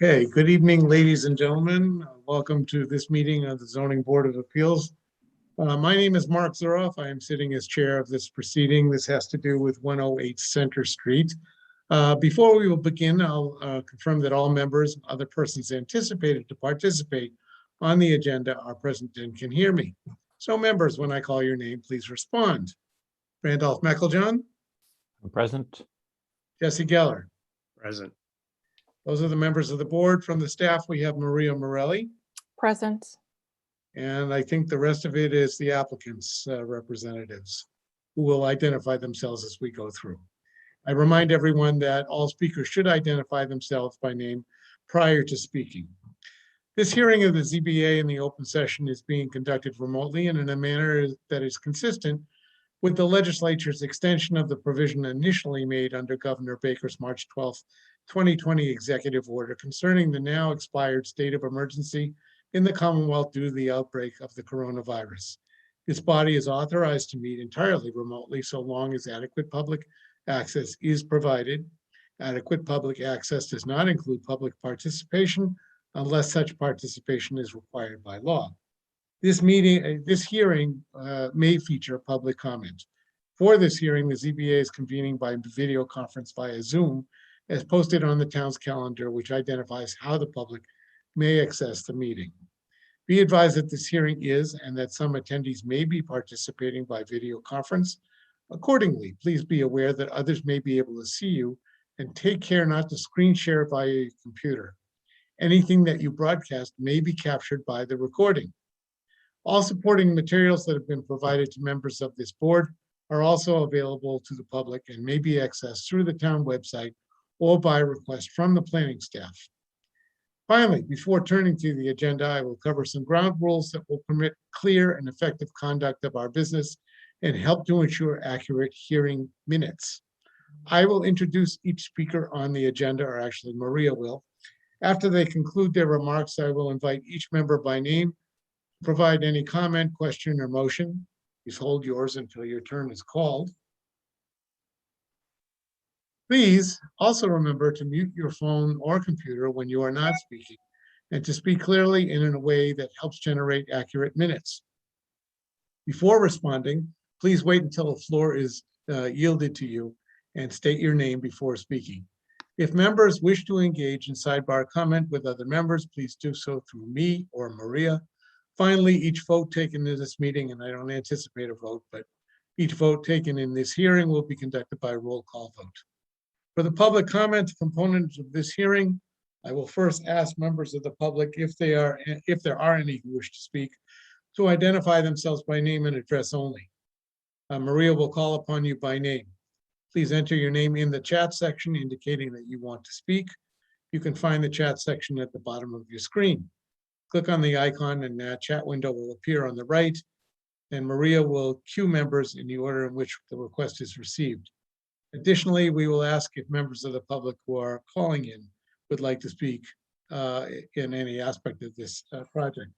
Okay, good evening, ladies and gentlemen. Welcome to this meeting of the Zoning Board of Appeals. My name is Mark Zuroff. I am sitting as chair of this proceeding. This has to do with 108 Center Street. Before we will begin, I'll confirm that all members, other persons anticipated to participate on the agenda are present and can hear me. So members, when I call your name, please respond. Randolph Mecklejohn. Present. Jesse Geller. Present. Those are the members of the board. From the staff, we have Maria Morelli. Present. And I think the rest of it is the applicant's representatives who will identify themselves as we go through. I remind everyone that all speakers should identify themselves by name prior to speaking. This hearing of the ZBA in the open session is being conducted remotely and in a manner that is consistent with the legislature's extension of the provision initially made under Governor Baker's March 12th, 2020 executive order concerning the now expired state of emergency in the Commonwealth due to the outbreak of the coronavirus. This body is authorized to meet entirely remotely so long as adequate public access is provided. Adequate public access does not include public participation unless such participation is required by law. This hearing may feature public comment. For this hearing, the ZBA is convening by video conference via Zoom as posted on the town's calendar, which identifies how the public may access the meeting. Be advised that this hearing is and that some attendees may be participating by video conference. Accordingly, please be aware that others may be able to see you and take care not to screen share via your computer. Anything that you broadcast may be captured by the recording. All supporting materials that have been provided to members of this board are also available to the public and may be accessed through the town website or by request from the planning staff. Finally, before turning to the agenda, I will cover some ground rules that will permit clear and effective conduct of our business and help to ensure accurate hearing minutes. I will introduce each speaker on the agenda, or actually Maria will. After they conclude their remarks, I will invite each member by name to provide any comment, question, or motion. Please hold yours until your turn is called. Please also remember to mute your phone or computer when you are not speaking and to speak clearly and in a way that helps generate accurate minutes. Before responding, please wait until the floor is yielded to you and state your name before speaking. If members wish to engage in sidebar comment with other members, please do so through me or Maria. Finally, each vote taken in this meeting, and I don't anticipate a vote, but each vote taken in this hearing will be conducted by a roll call vote. For the public comment component of this hearing, I will first ask members of the public, if there are any who wish to speak, to identify themselves by name and address only. Maria will call upon you by name. Please enter your name in the chat section indicating that you want to speak. You can find the chat section at the bottom of your screen. Click on the icon and that chat window will appear on the right, and Maria will cue members in the order in which the request is received. Additionally, we will ask if members of the public who are calling in would like to speak in any aspect of this project.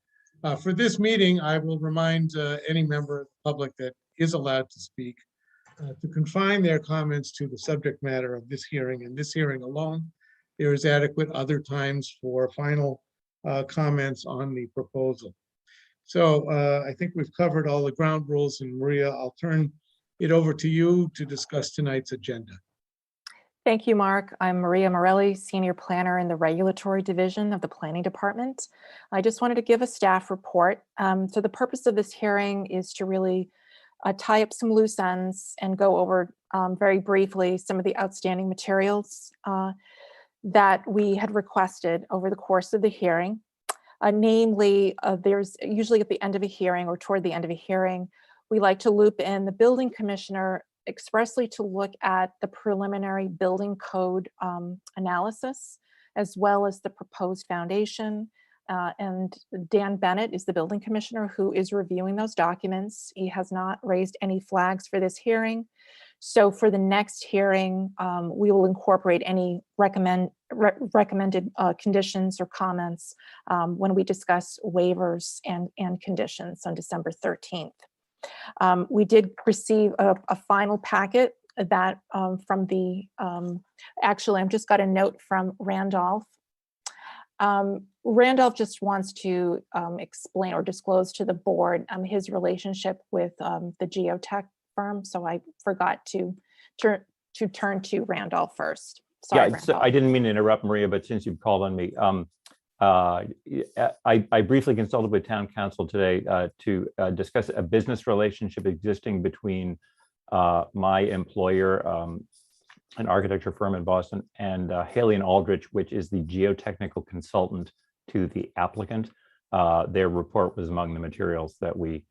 For this meeting, I will remind any member of the public that is allowed to speak to confine their comments to the subject matter of this hearing and this hearing alone. There is adequate other times for final comments on the proposal. So I think we've covered all the ground rules, and Maria, I'll turn it over to you to discuss tonight's agenda. Thank you, Mark. I'm Maria Morelli, Senior Planner in the Regulatory Division of the Planning Department. I just wanted to give a staff report. So the purpose of this hearing is to really tie up some loose ends and go over very briefly some of the outstanding materials that we had requested over the course of the hearing. Namely, there's usually at the end of a hearing or toward the end of a hearing, we like to loop in the building commissioner expressly to look at the preliminary building code analysis, as well as the proposed foundation. And Dan Bennett is the building commissioner who is reviewing those documents. He has not raised any flags for this hearing. So for the next hearing, we will incorporate any recommended conditions or comments when we discuss waivers and conditions on December 13th. We did receive a final packet that from the, actually, I've just got a note from Randolph Randolph just wants to explain or disclose to the board his relationship with the geotech firm. So I forgot to turn to Randolph first. Sorry, Yeah, so Randolph. I didn't mean to interrupt, Maria, but since you've called on me, I briefly consulted with town council today to discuss a business relationship existing between my employer, an architecture firm in Boston, and Haley and Aldrich, which is the geotechnical consultant to the applicant. Their report was among the materials that we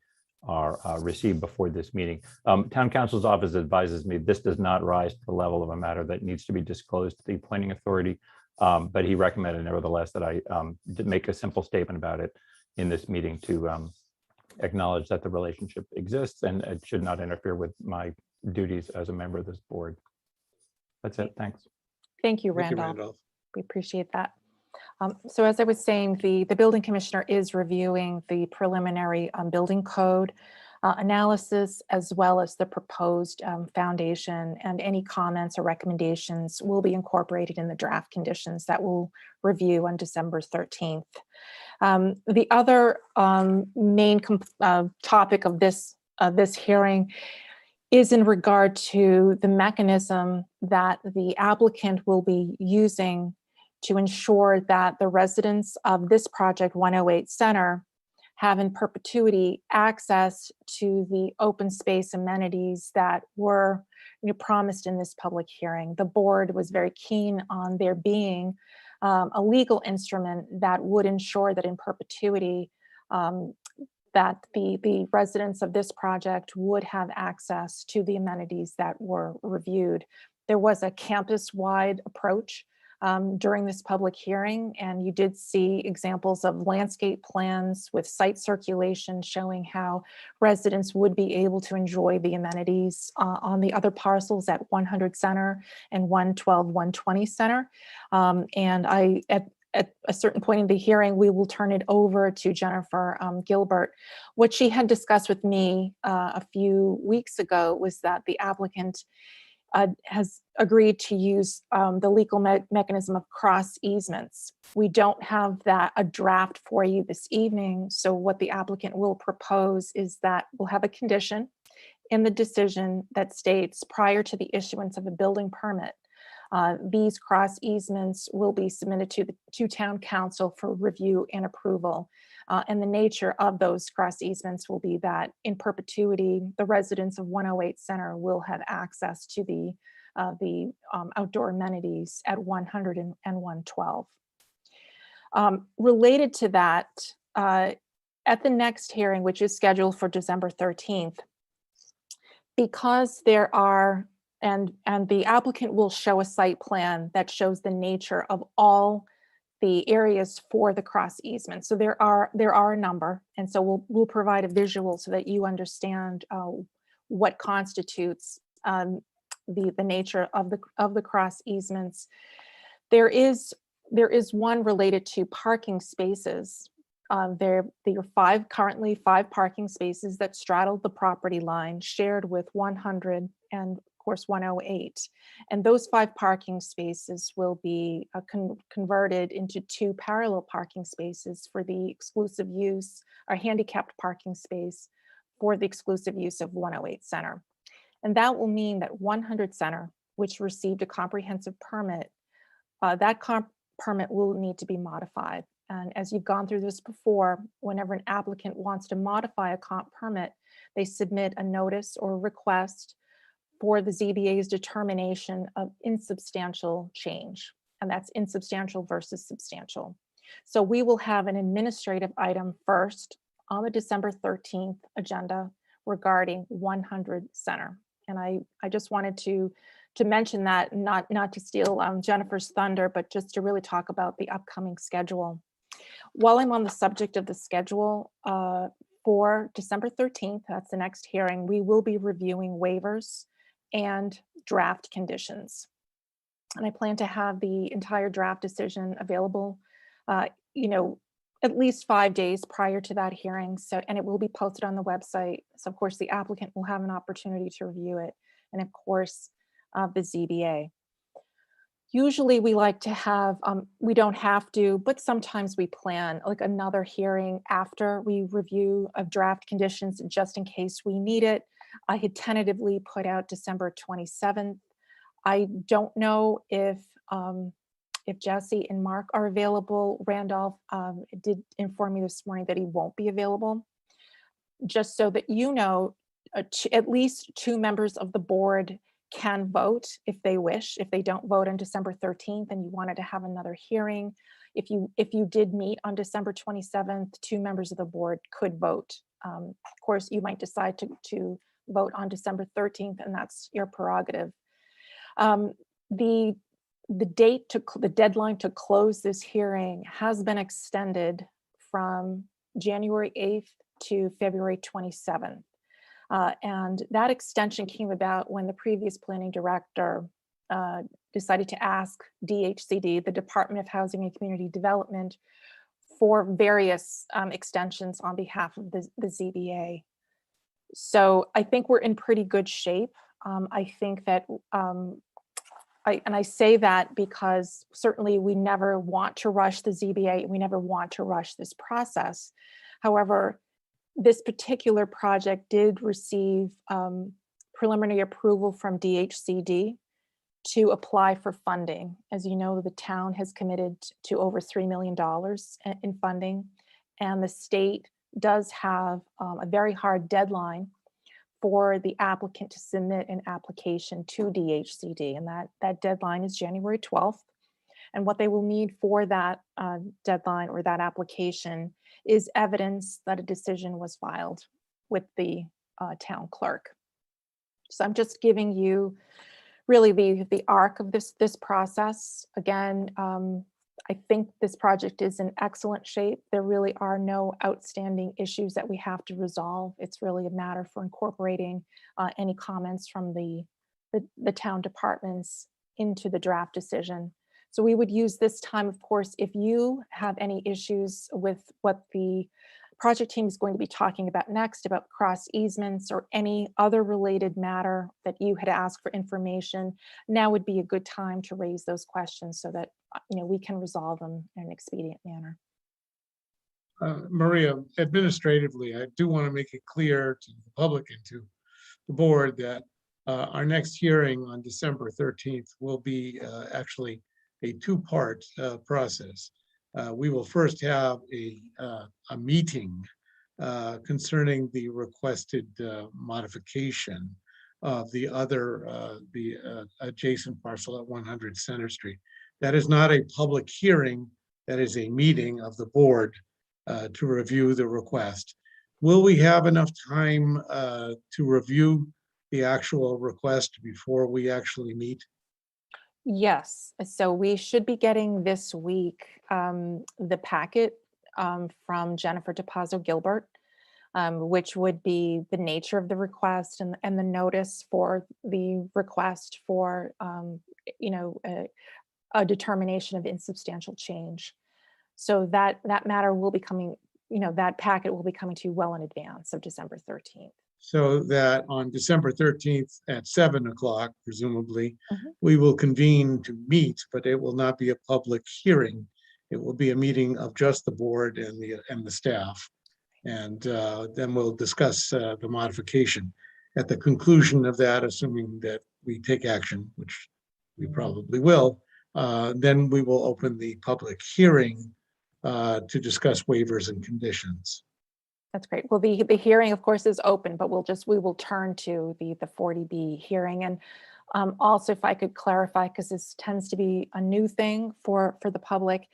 are received before this meeting. Town council's office advises me this does not rise to the level of a matter that needs to be disclosed to the appointing authority, but he recommended nevertheless that I make a simple statement about it in this meeting to acknowledge that the relationship exists and it should not interfere with my duties as a member of this board. That's it. Thanks. Thank you, Thank you, Randolph. Randolph. We appreciate that. So as I was saying, the building commissioner is reviewing the preliminary building code analysis, as well as the proposed foundation, and any comments or recommendations will be incorporated in the draft conditions that we'll review on December 13th. The other main topic of this hearing is in regard to the mechanism that the applicant will be using to ensure that the residents of this project 108 Center have in perpetuity access to the open space amenities that were promised in this public hearing. The board was very keen on there being a legal instrument that would ensure that in perpetuity that the residents of this project would have access to the amenities that were reviewed. There was a campus-wide approach during this public hearing, and you did see examples of landscape plans with site circulation showing how residents would be able to enjoy the amenities on the other parcels at 100 Center and 112, 120 Center. And at a certain point in the hearing, we will turn it over to Jennifer Gilbert. What she had discussed with me a few weeks ago was that the applicant has agreed to use the legal mechanism of cross easements. We don't have a draft for you this evening. So what the applicant will propose is that we'll have a condition in the decision that states prior to the issuance of a building permit, these cross easements will be submitted to town council for review and approval. And the nature of those cross easements will be that in perpetuity, the residents of 108 Center will have access to the outdoor amenities at 100 and 112. Related to that, at the next hearing, which is scheduled for December 13th, because there are and the applicant will show a site plan that shows the nature of all the areas for the cross easement. So there are a number, and so we'll provide a visual so that you understand what constitutes the nature of the cross easements. There is one related to parking spaces. There are currently five parking spaces that straddle the property line, shared with 100 and of course 108, and those 5 parking spaces will be converted into 2 parallel parking spaces for the exclusive use, or handicapped parking space for the exclusive use of 108 Center. And that will mean that 100 Center, which received a comprehensive permit, that permit will need to be modified. And as you've gone through this before, whenever an applicant wants to modify a comp permit, they submit a notice or request for the ZBA's determination of insubstantial change. And that's insubstantial versus substantial. So we will have an administrative item first on the December 13th agenda regarding 100 Center. And I just wanted to mention that, not to steal Jennifer's thunder, but just to really talk about the upcoming schedule. While I'm on the subject of the schedule, for December 13th, that's the next hearing, we will be reviewing waivers and draft conditions. And I plan to have the entire draft decision available, at least 5 days prior to that hearing. So, and it will be posted on the website. So of course the applicant will have an opportunity to review it. And of course, the ZBA. Usually we like to have, we don't have to, but sometimes we plan like another hearing after we review of draft conditions just in case we need it. I had tentatively put out December 27th. I don't know if Jesse and Mark are available. Randolph did inform me this morning that he won't be available. Just so that you know, at least 2 members of the board can vote if they wish. If they don't vote on December 13th and you wanted to have another hearing, if you did meet on December 27th, 2 members of the board could vote. Of course, you might decide to vote on December 13th, and that's your prerogative. The the deadline to close this hearing has been extended from January 8th to February 27th. And that extension came about when the previous planning director decided to ask DHCD, the Department of Housing and Community Development, for various extensions on behalf of the ZBA. So I think we're in pretty good shape. I think that, I say that because certainly we never want to rush the ZBA. We never want to rush this process. However, this particular project did receive preliminary approval from DHCD to apply for funding. As you know, the town has committed to over $3 million in funding, and the state does have a very hard deadline for the applicant to submit an application to DHCD, and that deadline is January 12th. And what they will need for that deadline or that application is evidence that a decision was filed with the town clerk. So I'm just giving you really the arc of this process. Again, I think this project is in excellent shape. There really are no outstanding issues that we have to resolve. It's really a matter for incorporating any comments from the town departments into the draft decision. So we would use this time, of course, if you have any issues with what the project team is going to be talking about next, about cross easements or any other related matter that you had asked for information, now would be a good time to raise those questions so that we can resolve them in an expedient manner. Maria, administratively, I do want to make it clear to the public and to the board that our next hearing on December 13th will be actually a 2-part process. We will first have a meeting concerning the requested modification of the adjacent parcel at 100 Center Street. That is not a public hearing. That is a meeting of the board to review the request. Will we have enough time to review the actual request before we actually meet? Yes, so we should be getting this week the packet from Jennifer DePazzo Gilbert, which would be the nature of the request and the notice for the request for a determination of insubstantial change. So that matter will be coming, that packet will be coming to you well in advance of December 13th. So that on December 13th at 7 o'clock, presumably, we will convene to meet, but it will not be a public hearing. It will be a meeting of just the board and the staff. And then we'll discuss the modification. At the conclusion of that, assuming that we take action, which we probably will, then we will open the public hearing to discuss waivers and conditions. That's great. Well, the hearing, of course, is open, but we will turn to the 40B hearing. And also, if I could clarify, because this tends to be a new thing for the public,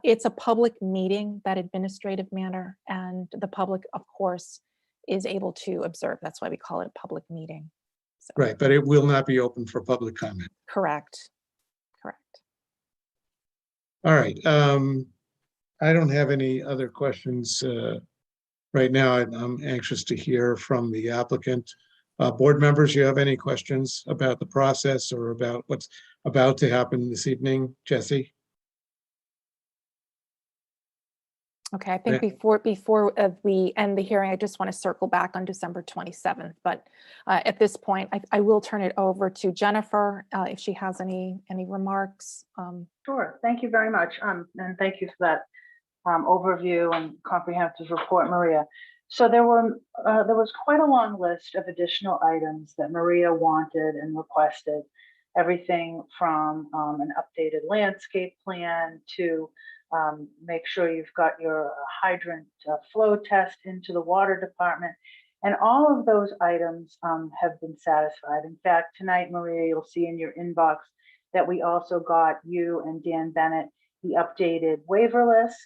it's a public meeting, that administrative manner, and the public, of course, is able to observe. That's why we call it a public meeting. So, right, but it will not be open for public comment. Correct. All right. I don't have any other questions right now. I'm anxious to hear from the applicant. Board members, you have any questions about the process or about what's about to happen this evening? Jesse? Okay, I think Yeah. before we end the hearing, I just want to circle back on December 27th. But at this point, I will turn it over to Jennifer if she has any remarks. Sure. Thank you very much. And thank you for that overview and comprehensive report, Maria. So there was quite a long list of additional items that Maria wanted and requested. Everything from an updated landscape plan to make sure you've got your hydrant flow test into the water department. And all of those items have been satisfied. In fact, tonight, Maria, you'll see in your inbox that we also got you and Dan Bennett the updated waiver list,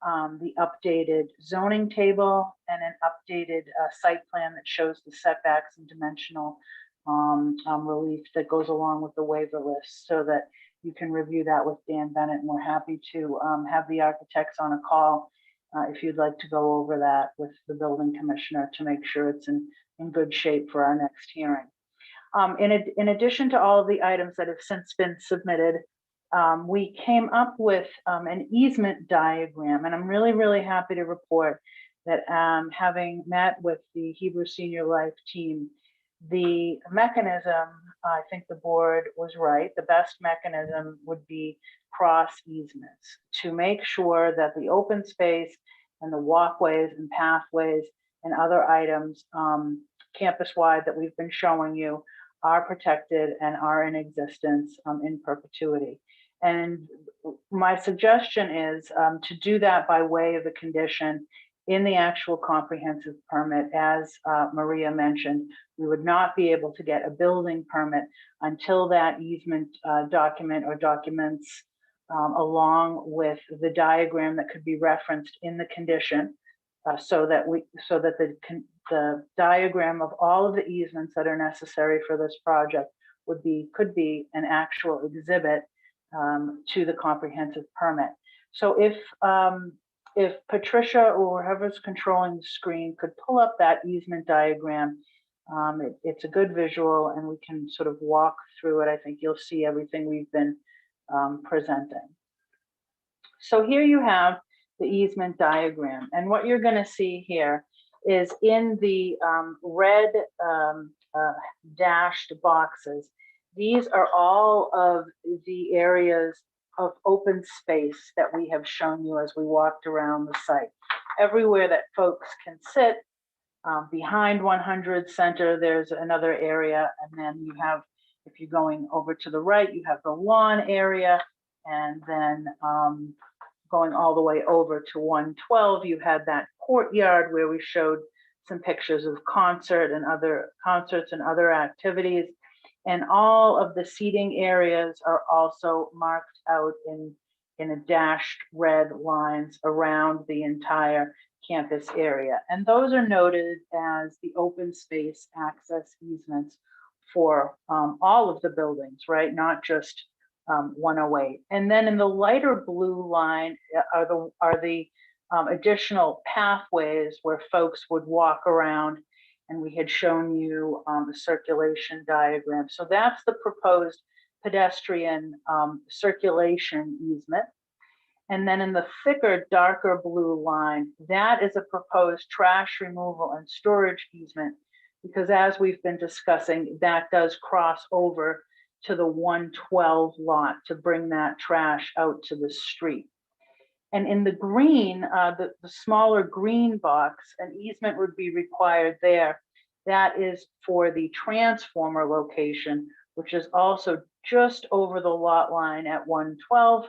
the updated zoning table, and an updated site plan that shows the setbacks and dimensional relief that goes along with the waiver list, so that you can review that with Dan Bennett. And we're happy to have the architects on a call if you'd like to go over that with the building commissioner to make sure it's in good shape for our next hearing. In addition to all of the items that have since been submitted, we came up with an easement diagram, and I'm really, really happy to report that having met with the Hebrew Senior Life team, the mechanism, I think the board was right, the best mechanism would be cross easements to make sure that the open space and the walkways and pathways and other items campus-wide that we've been showing you are protected and are in existence in perpetuity. And my suggestion is to do that by way of a condition in the actual comprehensive permit. As Maria mentioned, we would not be able to get a building permit until that easement document or documents along with the diagram that could be referenced in the condition, so that the diagram of all of the easements that are necessary for this project could be an actual exhibit to the comprehensive permit. So if Patricia or whoever's controlling the screen could pull up that easement diagram, it's a good visual and we can sort of walk through it. I think you'll see everything we've been presenting. So here you have the easement diagram, and what you're going to see here is in the red dashed boxes. These are all of the areas of open space that we have shown you as we walked around the site. Everywhere that folks can sit, behind 100 Center, there's another area. And then you have, if you're going over to the right, you have the lawn area. And then going all the way over to 112, you had that courtyard where we showed some pictures of concerts and other activities. And all of the seating areas are also marked out in a dashed red lines around the entire campus area. And those are noted as the open space access easements for all of the buildings, right? Not just 108. And then in the lighter blue line are the additional pathways where folks would walk around, and we had shown you the circulation diagram. So that's the proposed pedestrian circulation easement. And then in the thicker, darker blue line, that is a proposed trash removal and storage easement, because as we've been discussing, that does cross over to the 112 lot to bring that trash out to the street. And in the green, the smaller green box, an easement would be required there. That is for the transformer location, which is also just over the lot line at 112.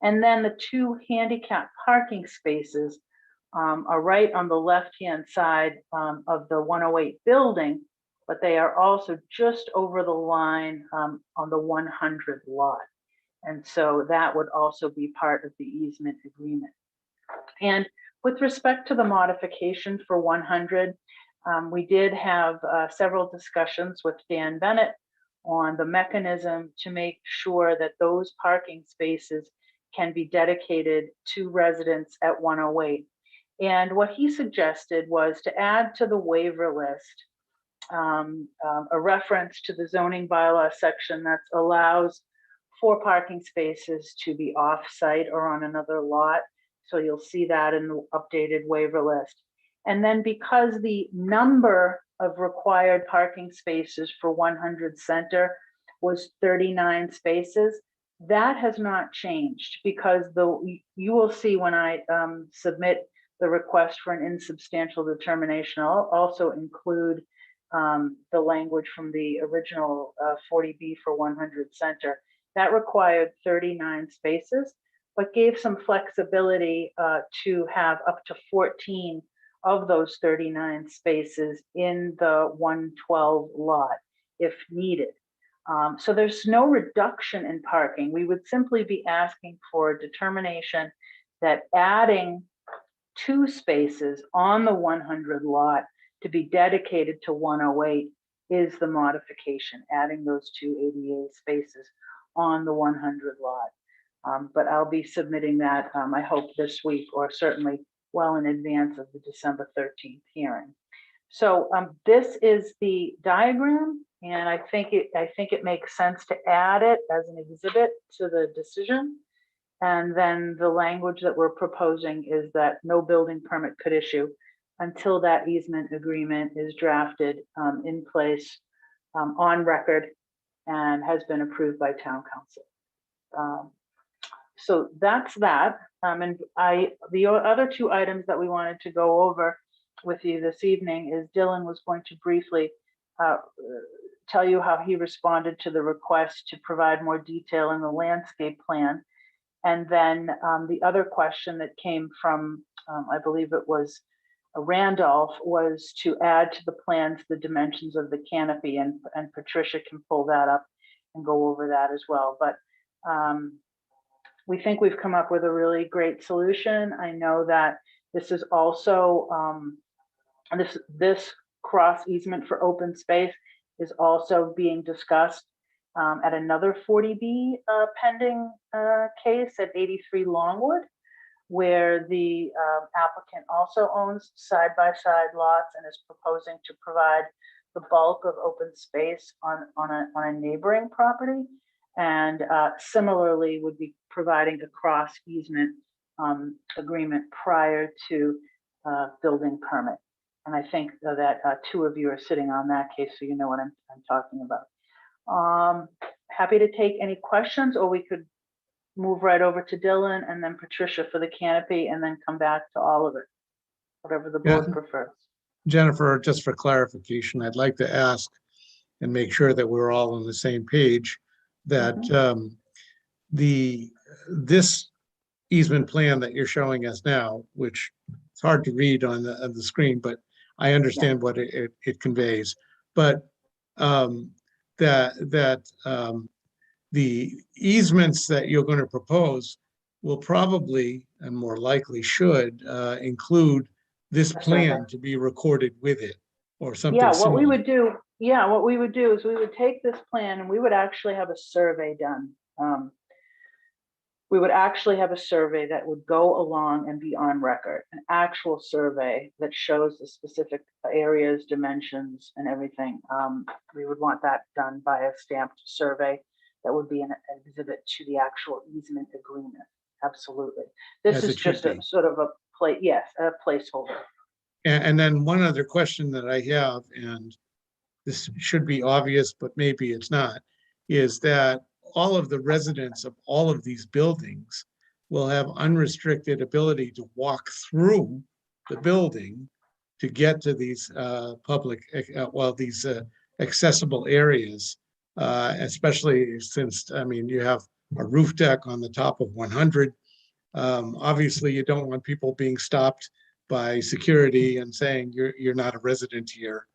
And then the two handicap parking spaces are right on the left-hand side of the 108 building, but they are also just over the line on the 100 lot. And so that would also be part of the easement agreement. And with respect to the modification for 100, we did have several discussions with Dan Bennett on the mechanism to make sure that those parking spaces can be dedicated to residents at 108. And what he suggested was to add to the waiver list a reference to the zoning bylaw section that allows for parking spaces to be off-site or on another lot. So you'll see that in the updated waiver list. And then because the number of required parking spaces for 100 Center was 39 spaces, that has not changed, because you will see when I submit the request for an insubstantial determination, I'll also include the language from the original 40B for 100 Center. That required 39 spaces, but gave some flexibility to have up to 14 of those 39 spaces in the 112 lot if needed. So there's no reduction in parking. We would simply be asking for a determination that adding 2 spaces on the 100 lot to be dedicated to 108 is the modification, adding those 2 ADA spaces on the 100 lot. But I'll be submitting that, I hope this week, or certainly well in advance of the December 13th hearing. So this is the diagram, and I think it makes sense to add it as an exhibit to the decision. And then the language that we're proposing is that no building permit could issue until that easement agreement is drafted in place on record and has been approved by town council. So that's that. And the other 2 items that we wanted to go over with you this evening is Dylan was going to briefly tell you how he responded to the request to provide more detail in the landscape plan. And then the other question that came from, I believe it was Randolph, was to add to the plans the dimensions of the canopy, and Patricia can pull that up and go over that as well. But we think we've come up with a really great solution. I know that this is also, this cross easement for open space is also being discussed at another 40B pending case at 83 Longwood, where the applicant also owns side-by-side lots and is proposing to provide the bulk of open space on a neighboring property, and similarly would be providing a cross easement agreement prior to building permit. And I think that 2 of you are sitting on that case, so you know what I'm talking about. Happy to take any questions, or we could move right over to Dylan and then Patricia for the canopy, and then come back to all of it, whatever the board prefers. Jennifer, just for clarification, I'd like to ask and make sure that we're all on the same page, that this easement plan that you're showing us now, which it's hard to read on the screen, but I understand what it conveys, but the easements that you're going to propose will probably, and more likely should, include this plan to be recorded with it, or something similar. what we would do is we would take this plan and we would actually have a survey done. We would actually have a survey that would go along and be on record, an actual survey that shows the specific areas, dimensions, and everything. We would want that done by a stamped survey that would be an exhibit to the actual easement agreement. Absolutely. This is just a sort of a placeholder. And then one other question that I have, and this should be obvious, but maybe it's not, is that all of the residents of all of these buildings will have unrestricted ability to walk through the building to get to these accessible areas, especially since, I mean, you have a roof deck on the top of 100. Obviously, you don't want people being stopped by security and saying you're not a resident here.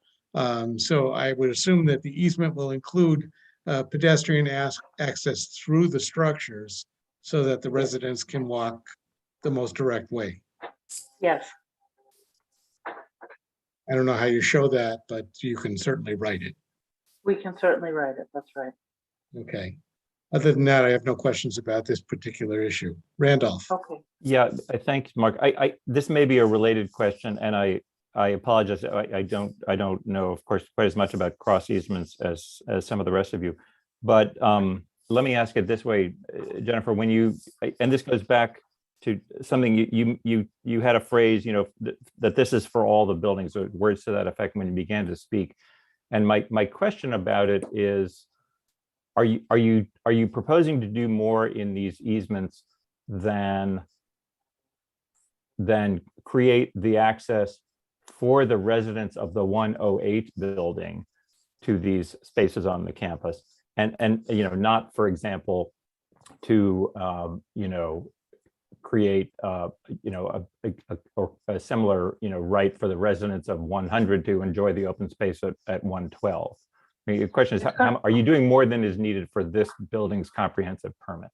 So I would assume that the easement will include pedestrian access through the structures so that the residents can walk the most direct way. Yes. I don't know how you show that, but you can certainly write it. We can certainly write it. That's right. Okay. Other than that, I have no questions about this particular issue. Randolph. Okay. Yeah, thanks, Mark. This may be a related question, and I apologize. I don't know, of course, quite as much about cross easements as some of the rest of you. But let me ask it this way, Jennifer. When you, and this goes back to something you had a phrase, that this is for all the buildings, or words to that effect when you began to speak. And my question about it is, are you proposing to do more in these easements than create the access for the residents of the 108 building to these spaces on the campus? And not, for example, to create a similar right for the residents of 100 to enjoy the open space at 112. I mean, the question is, are you doing more than is needed for this building's comprehensive permit?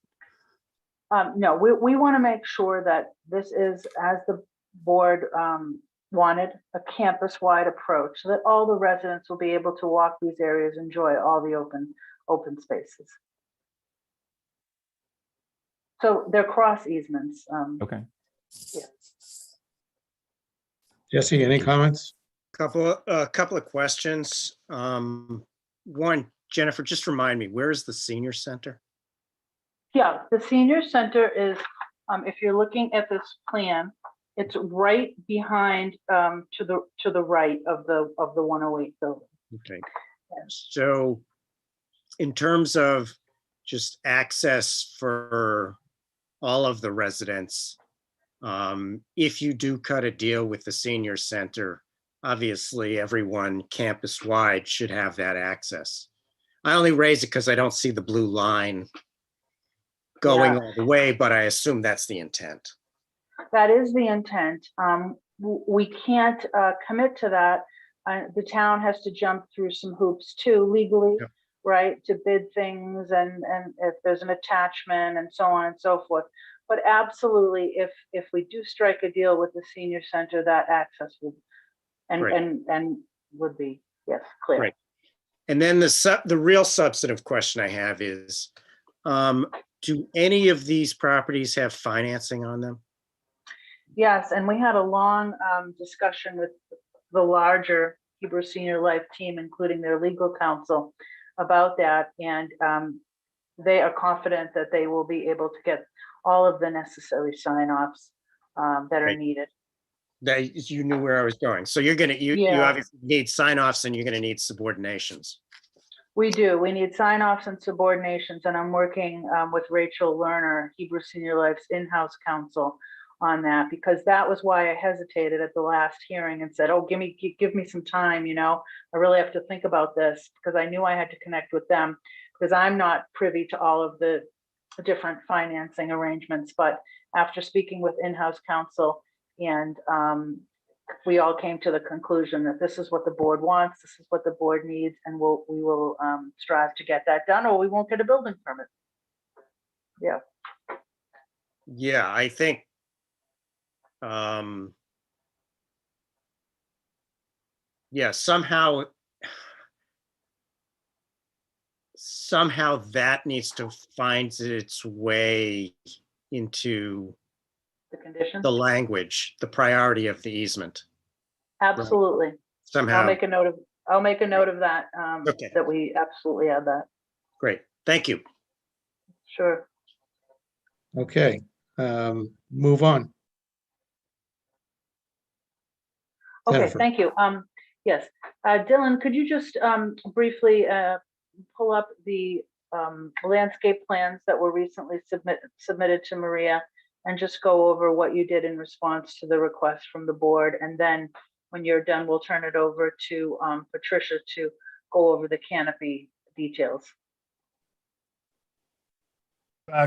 No, we want to make sure that this is, as the board wanted, a campus-wide approach, so that all the residents will be able to walk these areas, enjoy all the open spaces. So they're cross easements. Okay. Yeah. Jesse, any comments? A couple of questions. One, Jennifer, just remind me, where is the senior center? Yeah, the senior center is, if you're looking at this plan, it's right behind, to the right of the 108 building. Okay. So in terms of just access for all of the residents, if you do cut a deal with the senior center, obviously everyone campus-wide should have that access. I only raise it because I don't see the blue line going all the way, but I assume that's the intent. That is the intent. We can't commit to that. The town has to jump through some hoops too, legally, Yep. right, to bid things, and if there's an attachment and so on and so forth. But absolutely, if we do strike a deal with the senior center, that access would and would be, yes, clear. Right. And then the real substantive question I have is, do any of these properties have financing on them? Yes, and we had a long discussion with the larger Hebrew Senior Life team, including their legal counsel, about that. And they are confident that they will be able to get all of the necessary sign-offs that are needed. That you knew where I was going. So you obviously need sign-offs, and you're going to need subordinations. We do. We need sign-offs and subordinations, and I'm working with Rachel Lerner, Hebrew Senior Life's in-house counsel, on that, because that was why I hesitated at the last hearing and said, oh, give me some time, I really have to think about this, because I knew I had to connect with them, because I'm not privy to all of the different financing arrangements. But after speaking with in-house counsel, and we all came to the conclusion that this is what the board wants, this is what the board needs, and we will strive to get that done, or we won't get a building permit. Yeah. Yeah, I think somehow that needs to find its way into The conditions. the language, the priority of the easement. Absolutely. Somehow. I'll make a note of that. Okay. That we absolutely add that. Great. Thank you. Sure. Okay, move on. Okay, Jennifer. thank you. Yes, Dylan, could you just briefly pull up the landscape plans that were recently submitted to Maria, and just go over what you did in response to the request from the board? And then when you're done, we'll turn it over to Patricia to go over the canopy details.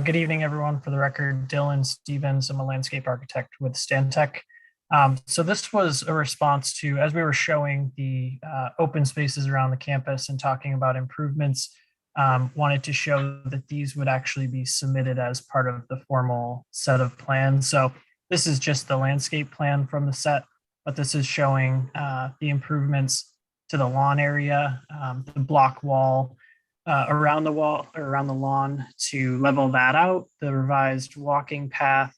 Good evening, everyone. For the record, Dylan Stevens, I'm a landscape architect with Stantec. So this was a response to, as we were showing the open spaces around the campus and talking about improvements, wanted to show that these would actually be submitted as part of the formal set of plans. So this is just the landscape plan from the set, but this is showing the improvements to the lawn area, the block wall, around the lawn to level that out, the revised walking path,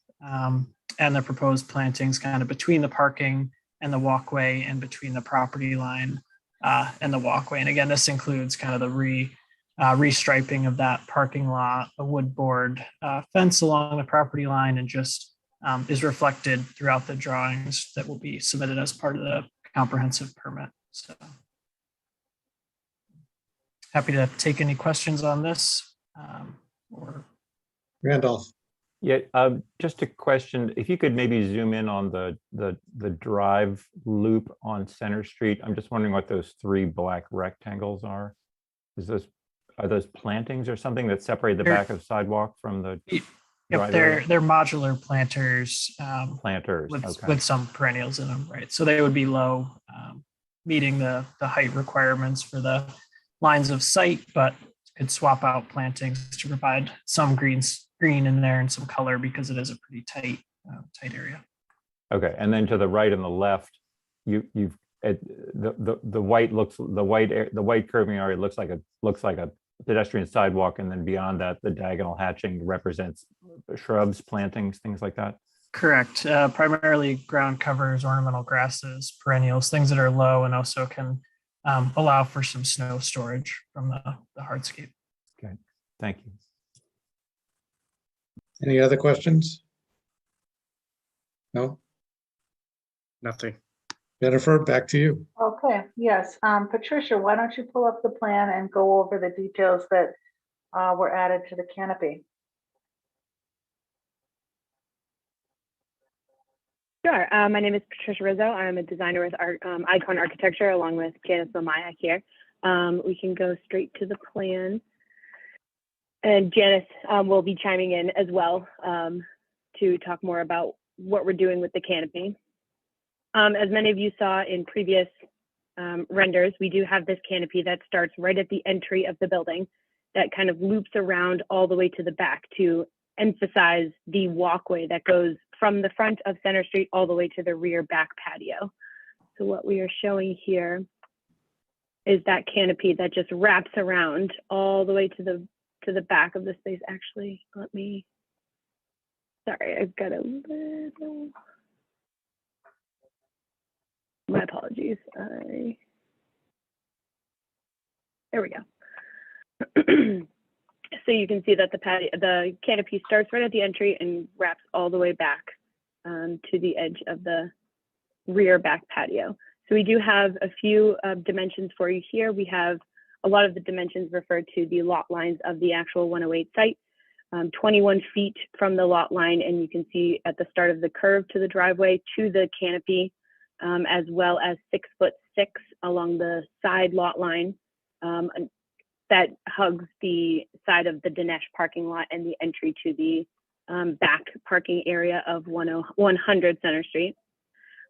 and the proposed plantings kind of between the parking and the walkway, and between the property line and the walkway. And again, this includes kind of the restriping of that parking lot, a wood board fence along the property line, and just is reflected throughout the drawings that will be submitted as part of the comprehensive permit. So happy to take any questions on this. Or Randolph. Yeah, just a question. If you could maybe zoom in on the drive loop on Center Street. I'm just wondering what those 3 black rectangles are. Are those plantings or something that separate the back of sidewalk from the Yep, drive they're area? modular planters Planters, with okay. some perennials in them, right? So they would be low, meeting the height requirements for the lines of sight, but could swap out plantings to provide some green in there and some color because it is a pretty tight area. Okay, and then to the right and the left, the white curving area looks like a pedestrian sidewalk, and then beyond that, the diagonal hatching represents shrubs, plantings, things like that. Correct. Primarily ground covers, ornamental grasses, perennials, things that are low and also can allow for some snow storage from the hardscape. Okay, thank you. Any other questions? No? Nothing. Jennifer, back to you. Okay, yes. Patricia, why don't you pull up the plan and go over the details that were added to the canopy? Sure. My name is Patricia Rizzo. I'm a designer with Icon Architecture along with Janice Lamaya here. We can go straight to the plan. And Janice will be chiming in as well to talk more about what we're doing with the canopy. As many of you saw in previous renders, we do have this canopy that starts right at the entry of the building that kind of loops around all the way to the back to emphasize the walkway that goes from the front of Center Street all the way to the rear back patio. So what we are showing here is that canopy that just wraps around all the way to the back of the space. Actually, sorry, I've got a little, my apologies. There we go. So you can see that the canopy starts right at the entry and wraps all the way back to the edge of the rear back patio. So we do have a few dimensions for you here. We have a lot of the dimensions referred to the lot lines of the actual 108 site, 21 feet from the lot line, and you can see at the start of the curve to the driveway to the canopy, as well as 6'6" along the side lot line that hugs the side of the Dinesh parking lot and the entry to the back parking area of 100 Center Street.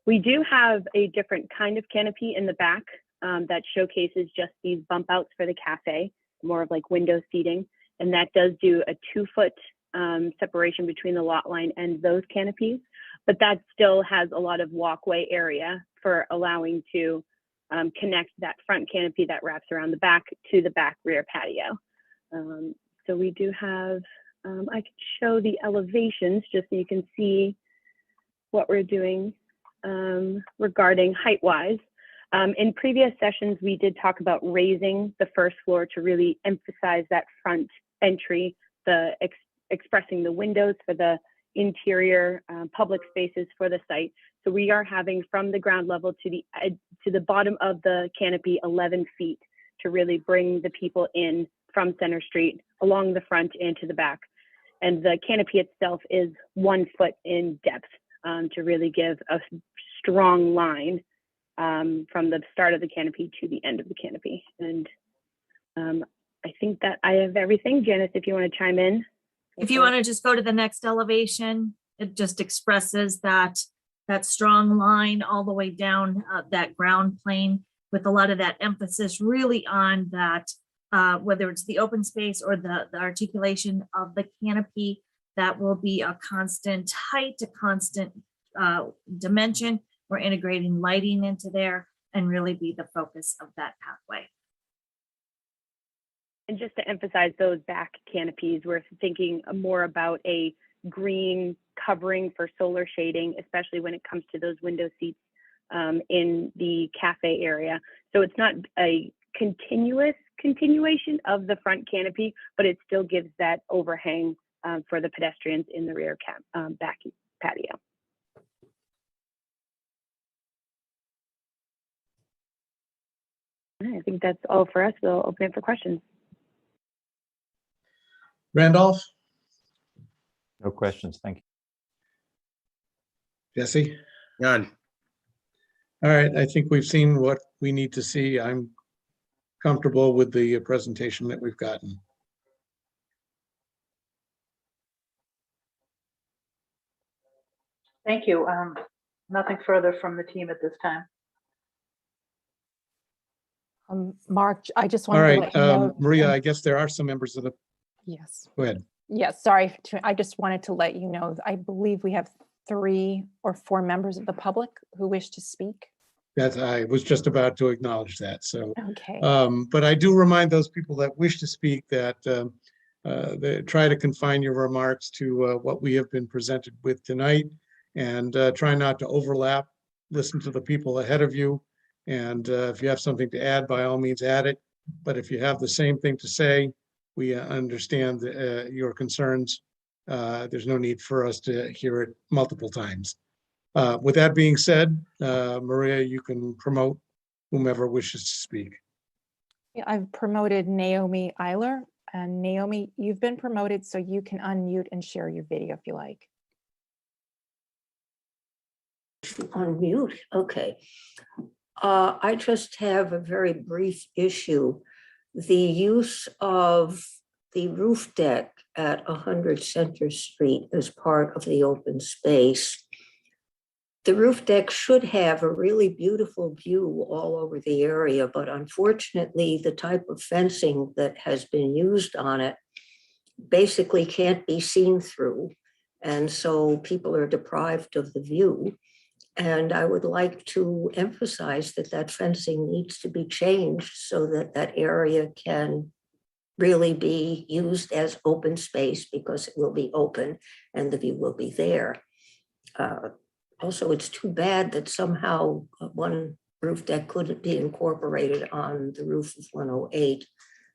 We do have a different kind of canopy in the back that showcases just these bump outs for the cafe, more of like window seating. And that does do a 2-foot separation between the lot line and those canopies. But that still has a lot of walkway area for allowing to connect that front canopy that wraps around the back to the back rear patio. So we do have, I can show the elevations just so you can see what we're doing regarding height-wise. In previous sessions, we did talk about raising the first floor to really emphasize that front entry, expressing the windows for the interior public spaces for the site. So we are having from the ground level to the bottom of the canopy 11 feet to really bring the people in from Center Street along the front and to the back. And the canopy itself is 1 foot in depth to really give a strong line from the start of the canopy to the end of the canopy. And I think that I have everything. Janice, if you want to chime in. If you want to just go to the next elevation, it just expresses that strong line all the way down that ground plane with a lot of that emphasis really on that, whether it's the open space or the articulation of the canopy, that will be a constant height, a constant dimension. We're integrating lighting into there and really be the focus of that pathway. And just to emphasize those back canopies, we're thinking more about a green covering for solar shading, especially when it comes to those window seats in the cafe area. So it's not a continuation of the front canopy, but it still gives that overhang for the pedestrians in the rear back patio. All right, I think that's all for us. We'll open it for questions. Randolph, No questions. Thank you. Jesse? None. All right, I think we've seen what we need to see. I'm comfortable with the presentation that we've gotten. Thank you. Nothing further from the team at this time. Mark, I just All wanted to right, let you know. Maria, I guess there are some members of the, Yes. go ahead. Yes, sorry. I just wanted to let you know, I believe we have 3 or 4 members of the public who wish to speak. That I was just about to acknowledge that. So, Okay. but I do remind those people that wish to speak that they try to confine your remarks to what we have been presented with tonight, and try not to overlap. Listen to the people ahead of you, and if you have something to add, by all means, add it. But if you have the same thing to say, we understand your concerns. There's no need for us to hear it multiple times. With that being said, Maria, you can promote whomever wishes to speak. Yeah, I've promoted Naomi Eiler, and Naomi, you've been promoted, so you can unmute and share your video if you like. Unmute, okay. I just have a very brief issue. The use of the roof deck at 100 Center Street as part of the open space. The roof deck should have a really beautiful view all over the area, but unfortunately, the type of fencing that has been used on it basically can't be seen through. And so people are deprived of the view. And I would like to emphasize that that fencing needs to be changed so that that area can really be used as open space, because it will be open and the view will be there. Also, it's too bad that somehow one roof deck couldn't be incorporated on the roof of 108,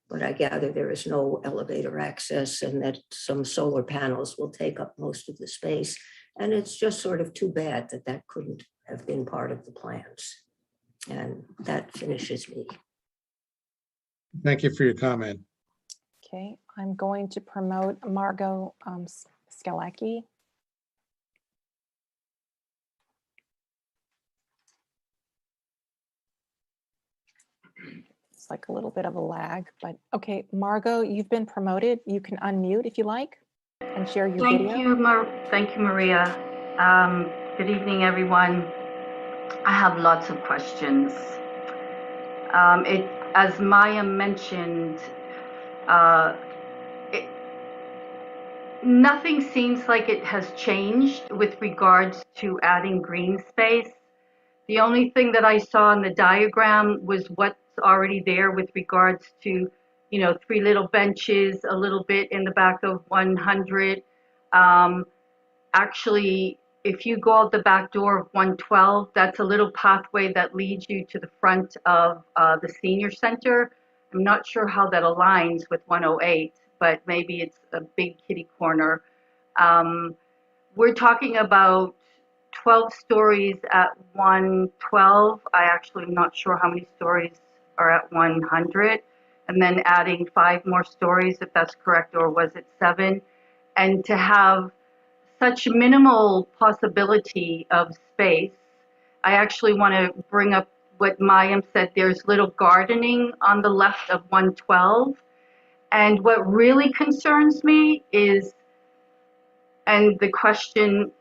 but I gather there is no elevator access and that some solar panels will take up most of the space. And it's just sort of too bad that that couldn't have been part of the plans. And that finishes me. Thank you for your comment. Okay, I'm going to promote Margot Skalaki. It's like a little bit of a lag, but okay, Margot, you've been promoted. You can unmute if you like and share your video. Thank you, Maria. Good evening, everyone. I have lots of questions. As Maya mentioned, nothing seems like it has changed with regards to adding green space. The only thing that I saw in the diagram was what's already there with regards to, 3 little benches, a little bit in the back of 100. Actually, if you go out the back door of 112, that's a little pathway that leads you to the front of the senior center. I'm not sure how that aligns with 108, but maybe it's a big kitty corner. We're talking about 12 stories at 112. I actually am not sure how many stories are at 100. And then adding 5 more stories, if that's correct, or was it 7? And to have such minimal possibility of space, I actually want to bring up what Mayim said. There's little gardening on the left of 112. And what really concerns me is, and the question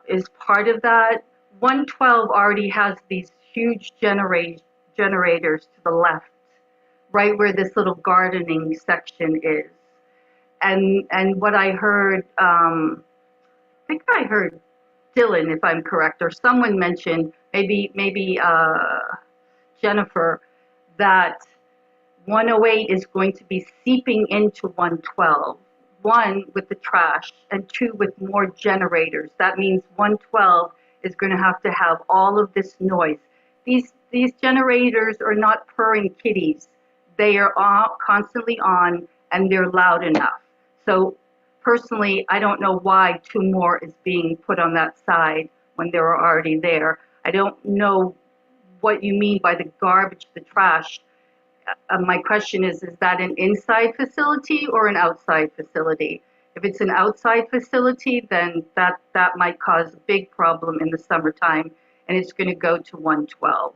is part of that, 112 already has these huge generators to the left, right where this little gardening section is. And what I heard, I think I heard Dylan, if I'm correct, or someone mentioned, maybe Jennifer, that 108 is going to be seeping into 112. 1 with the trash and 2 with more generators. That means 112 is going to have all of this noise. These generators are not purring kitties. They are all constantly on and they're loud enough. So personally, I don't know why 2 more is being put on that side when they were already there. I don't know what you mean by the garbage, the trash. My question is that an inside facility or an outside facility? If it's an outside facility, then that might cause a big problem in the summertime, and it's going to go to 112.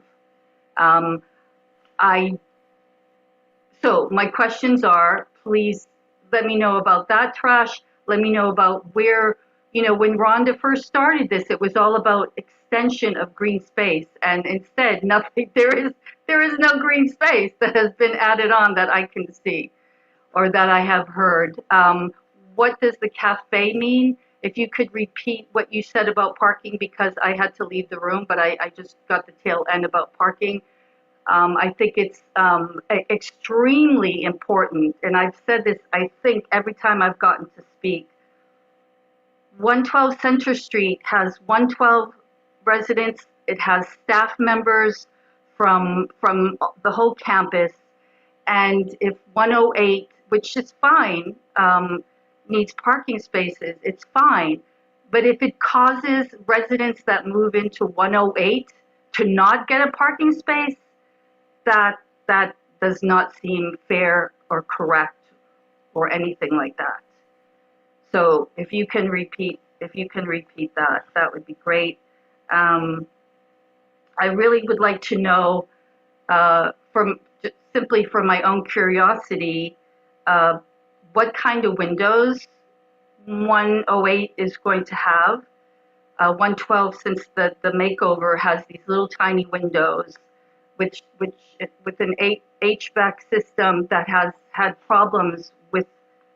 So my questions are, please let me know about that trash. Let me know about where, when Rhonda first started this, it was all about extension of green space. And instead, nothing, there is no green space that has been added on that I can see or that I have heard. What does the cafe mean? If you could repeat what you said about parking, because I had to leave the room, but I just got the tail end about parking. I think it's extremely important, and I've said this, I think, every time I've gotten to speak. 112 Center Street has 112 residents. It has staff members from the whole campus. And if 108, which is fine, needs parking spaces, it's fine. But if it causes residents that move into 108 to not get a parking space, that does not seem fair or correct or anything like that. So if you can repeat that, that would be great. I really would like to know, simply from my own curiosity, what kind of windows 108 is going to have. 112, since the makeover, has these little tiny windows, which with an HVAC system that has had problems with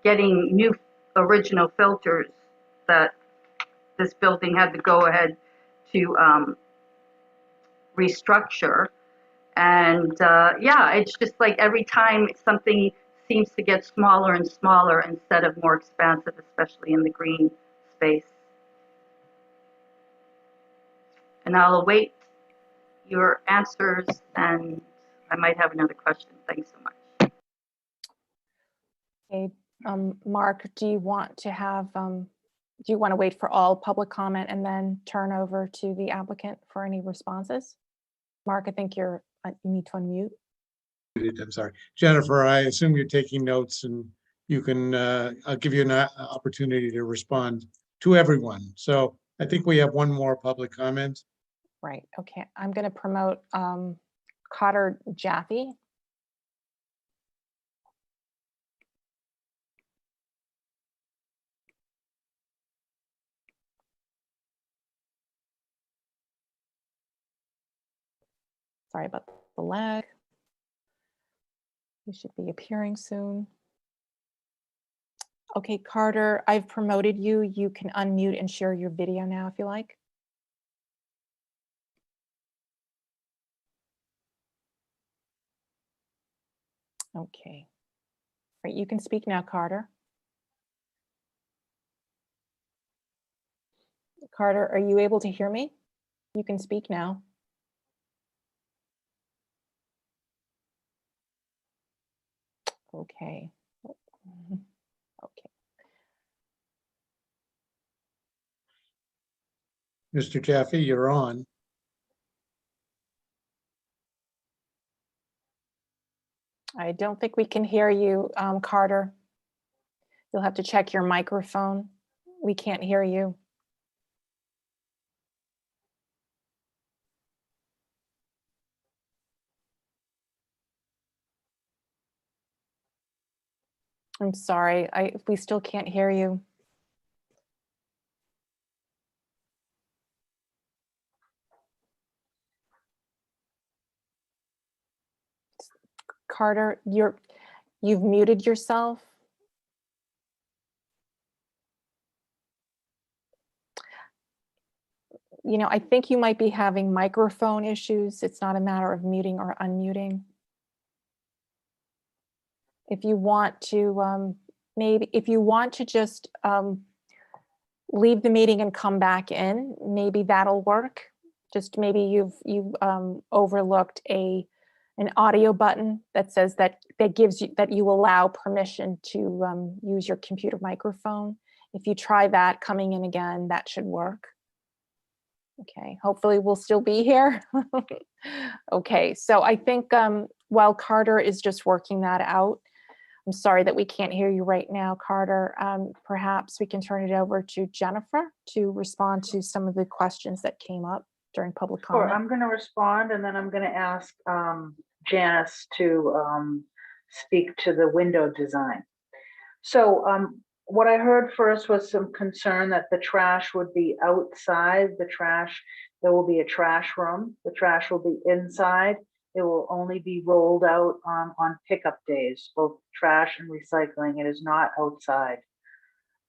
getting new original filters that this building had to go ahead to restructure. And yeah, it's just like every time something seems to get smaller and smaller instead of more expansive, especially in the green space. And I'll await your answers, and I might have another question. Thanks so much. Okay, Mark, do you want to wait for all public comment and then turn over to the applicant for any responses? Mark, I think you need to unmute. I'm sorry. Jennifer, I assume you're taking notes, and you can, I'll give you an opportunity to respond to everyone. So I think we have one more public comment. Right, okay. I'm going to promote Cotter Jaffe. Sorry about the lag. You should be appearing soon. Okay, Carter, I've promoted you. You can unmute and share your video now if you like. Okay. Great, you can speak now, Carter. Carter, are you able to hear me? You can speak now. Okay. Okay. Mr. Jaffe, you're on. I don't think we can hear you, Carter. You'll have to check your microphone. We can't hear you. I'm sorry, we still can't hear you. Carter, you've muted yourself. You know, I think you might be having microphone issues. It's not a matter of muting or unmuting. If you want to, if you want to just leave the meeting and come back in, maybe that'll work. Just maybe you've overlooked an an audio button that says that gives you, that you allow permission to use your computer microphone. If you try that coming in again, that should work. Okay, hopefully we'll still be here. Okay, so I think while Carter is just working that out, I'm sorry that we can't hear you right now, Carter. Perhaps we can turn it over to Jennifer to respond to some of the questions that came up during public Sure, comment. I'm going to respond, and then I'm going to ask Janice to speak to the window design. So what I heard first was some concern that the trash would be outside. There will be a trash room. The trash will be inside. It will only be rolled out on pickup days, both trash and recycling. It is not outside.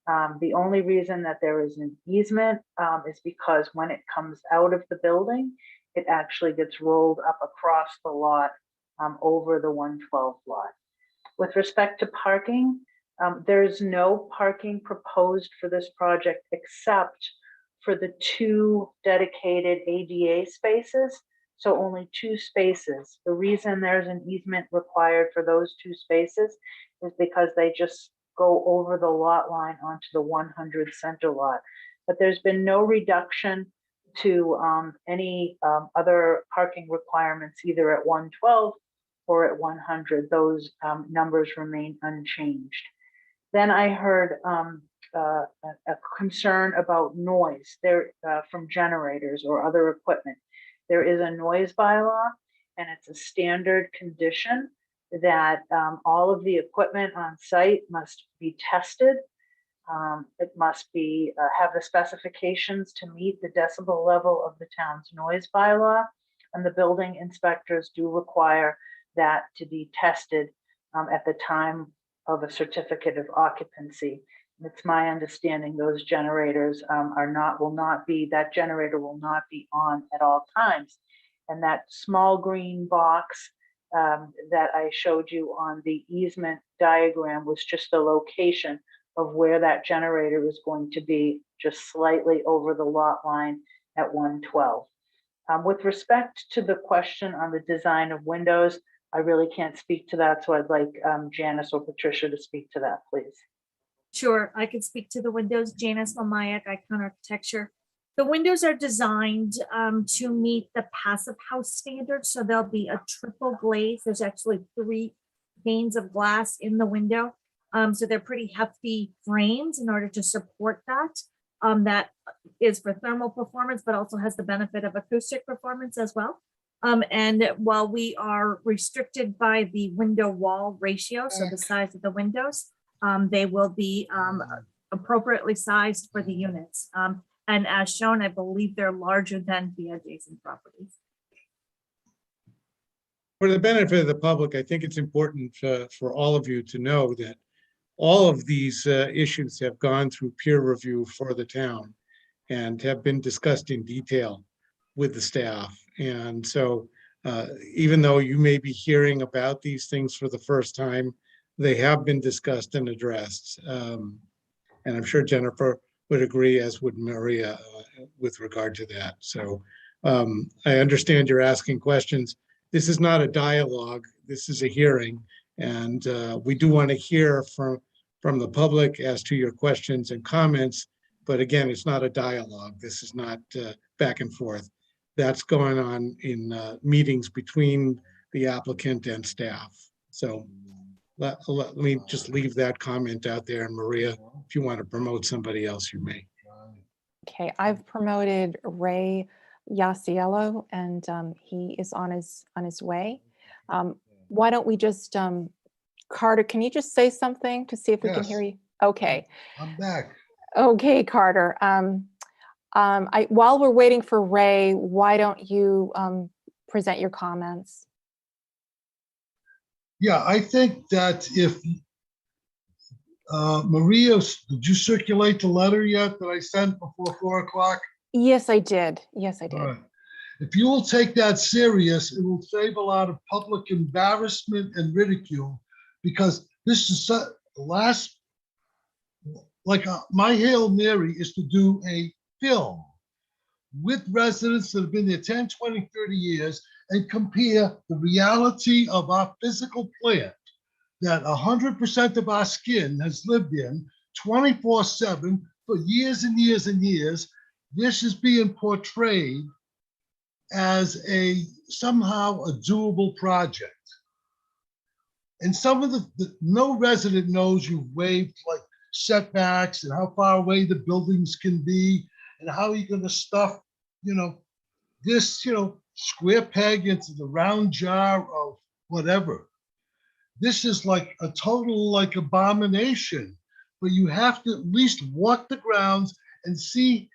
The only reason that there is an easement is because when it comes out of the building, it actually gets rolled up across the lot over the 112 lot. With respect to parking, there's no parking proposed for this project except for the 2 dedicated ADA spaces. So only 2 spaces. The reason there's an easement required for those 2 spaces is because they just go over the lot line onto the 100 center lot. But there's been no reduction to any other parking requirements either at 112 or at 100. Those numbers remain unchanged. Then I heard a concern about noise there from generators or other equipment. There is a noise bylaw, and it's a standard condition that all of the equipment on site must be tested. It must be have the specifications to meet the decibel level of the town's noise bylaw, and the building inspectors do require that to be tested at the time of a certificate of occupancy. It's my understanding those generators that generator will not be on at all times. And that small green box that I showed you on the easement diagram was just the location of where that generator is going to be, just slightly over the lot line at 112. With respect to the question on the design of windows, I really can't speak to that, so I'd like Janice or Patricia to speak to that, please. Sure, I could speak to the windows. Janice Lamayak, Icon Architecture. The windows are designed to meet the passive house standard. So there'll be a triple glaze. There's actually 3 panes of glass in the window. So they're pretty hefty frames in order to support that. That is for thermal performance, but also has the benefit of acoustic performance as well. And while we are restricted by the window wall ratio, so the size of the windows, they will be appropriately sized for the units. And as shown, I believe they're larger than the adjacent properties. For the benefit of the public, I think it's important for all of you to know that all of these issues have gone through peer review for the town and have been discussed in detail with the staff. And so even though you may be hearing about these things for the first time, they have been discussed and addressed. And I'm sure Jennifer would agree, as would Maria, with regard to that. So I understand you're asking questions. This is not a dialogue. This is a hearing. And we do want to hear from the public as to your questions and comments. But again, it's not a dialogue. This is not back and forth. That's going on in meetings between the applicant and staff. So let me just leave that comment out there. And Maria, if you want to promote somebody else, you may. Okay, I've promoted Ray Yasiello, and he is on his way. Why don't we just, Carter, can you just say something to see if we can hear you? Okay. I'm back. Okay, Carter. While we're waiting for Ray, why don't you present your comments? Yeah, I think that if Maria, did you circulate the letter yet that I sent before 4 o'clock? Yes, I did. Yes, I did. All right. If you will take that serious, it will save a lot of public embarrassment and ridicule, because this is the last, like my Hail Mary is to do a film with residents that have been there 10, 20, 30 years and compare the reality of our physical plant that 100% of our skin has lived in 24/7 for years and years and years. This is being portrayed as somehow a doable project. And some of no resident knows you've waived like setbacks and how far away the buildings can be and how you're going to stuff, this, square peg into the round jar of whatever. This is like a total abomination, but you have to at least walk the grounds and see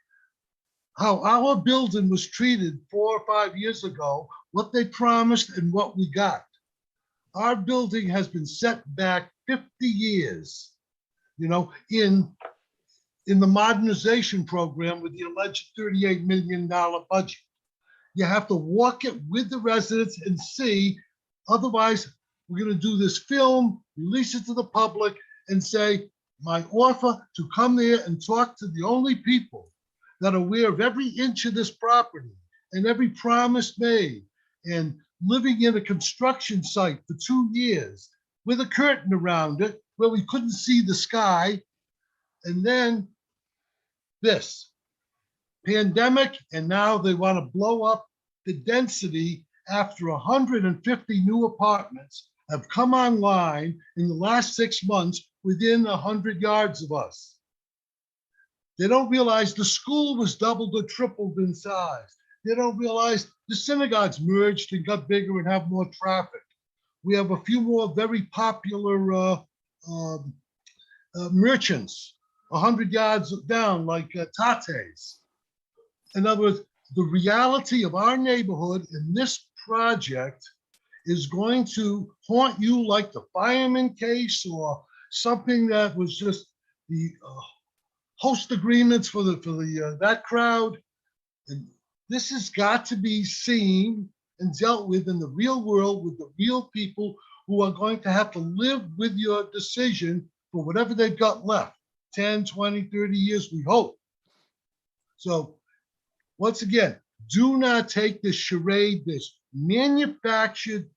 how our building was treated 4 or 5 years ago, what they promised and what we got. Our building has been set back 50 years, in the modernization program with the alleged $38 million budget. You have to walk it with the residents and see, otherwise we're going to do this film, release it to the public and say, my offer to come there and talk to the only people that are aware of every inch of this property and every promise made, and living in a construction site for 2 years with a curtain around it where we couldn't see the sky. And then this pandemic, and now they want to blow up the density after 150 new apartments have come online in the last 6 months within 100 yards of us. They don't realize the school was doubled or tripled in size. They don't realize the synagogues merged and got bigger and have more traffic. We have a few more very popular merchants 100 yards down, like Tate's. In other words, the reality of our neighborhood in this project is going to haunt you like the fireman case or something that was just the host agreements for that crowd. And this has got to be seen and dealt with in the real world with the real people who are going to have to live with your decision for whatever they've got left, 10, 20, 30 years, we hope. So once again, do not take this charade, this manufactured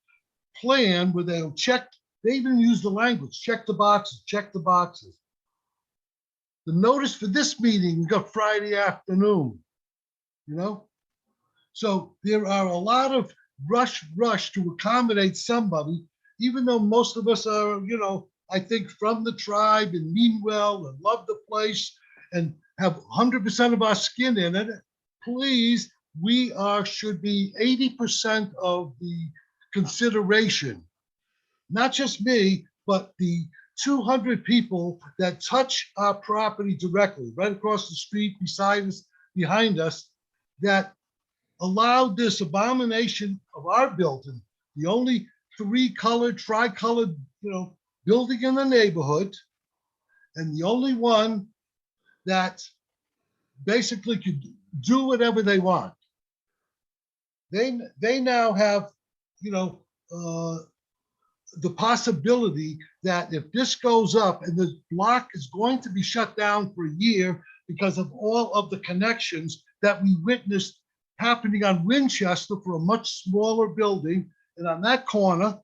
plan where they'll check, they even use the language, check the boxes, check the boxes. The notice for this meeting got Friday afternoon, So there are a lot of rush to accommodate somebody, even though most of us are, I think from the tribe and mean well and love the place and have 100% of our skin in it. Please, we should be 80% of the consideration. Not just me, but the 200 people that touch our property directly, right across the street, beside us, behind us, that allowed this abomination of our building, the only tricolored, building in the neighborhood, and the only one that basically could do whatever they want. They now have, the possibility that if this goes up and the block is going to be shut down for a year because of all of the connections that we witnessed happening on Winchester for a much smaller building, and on that corner,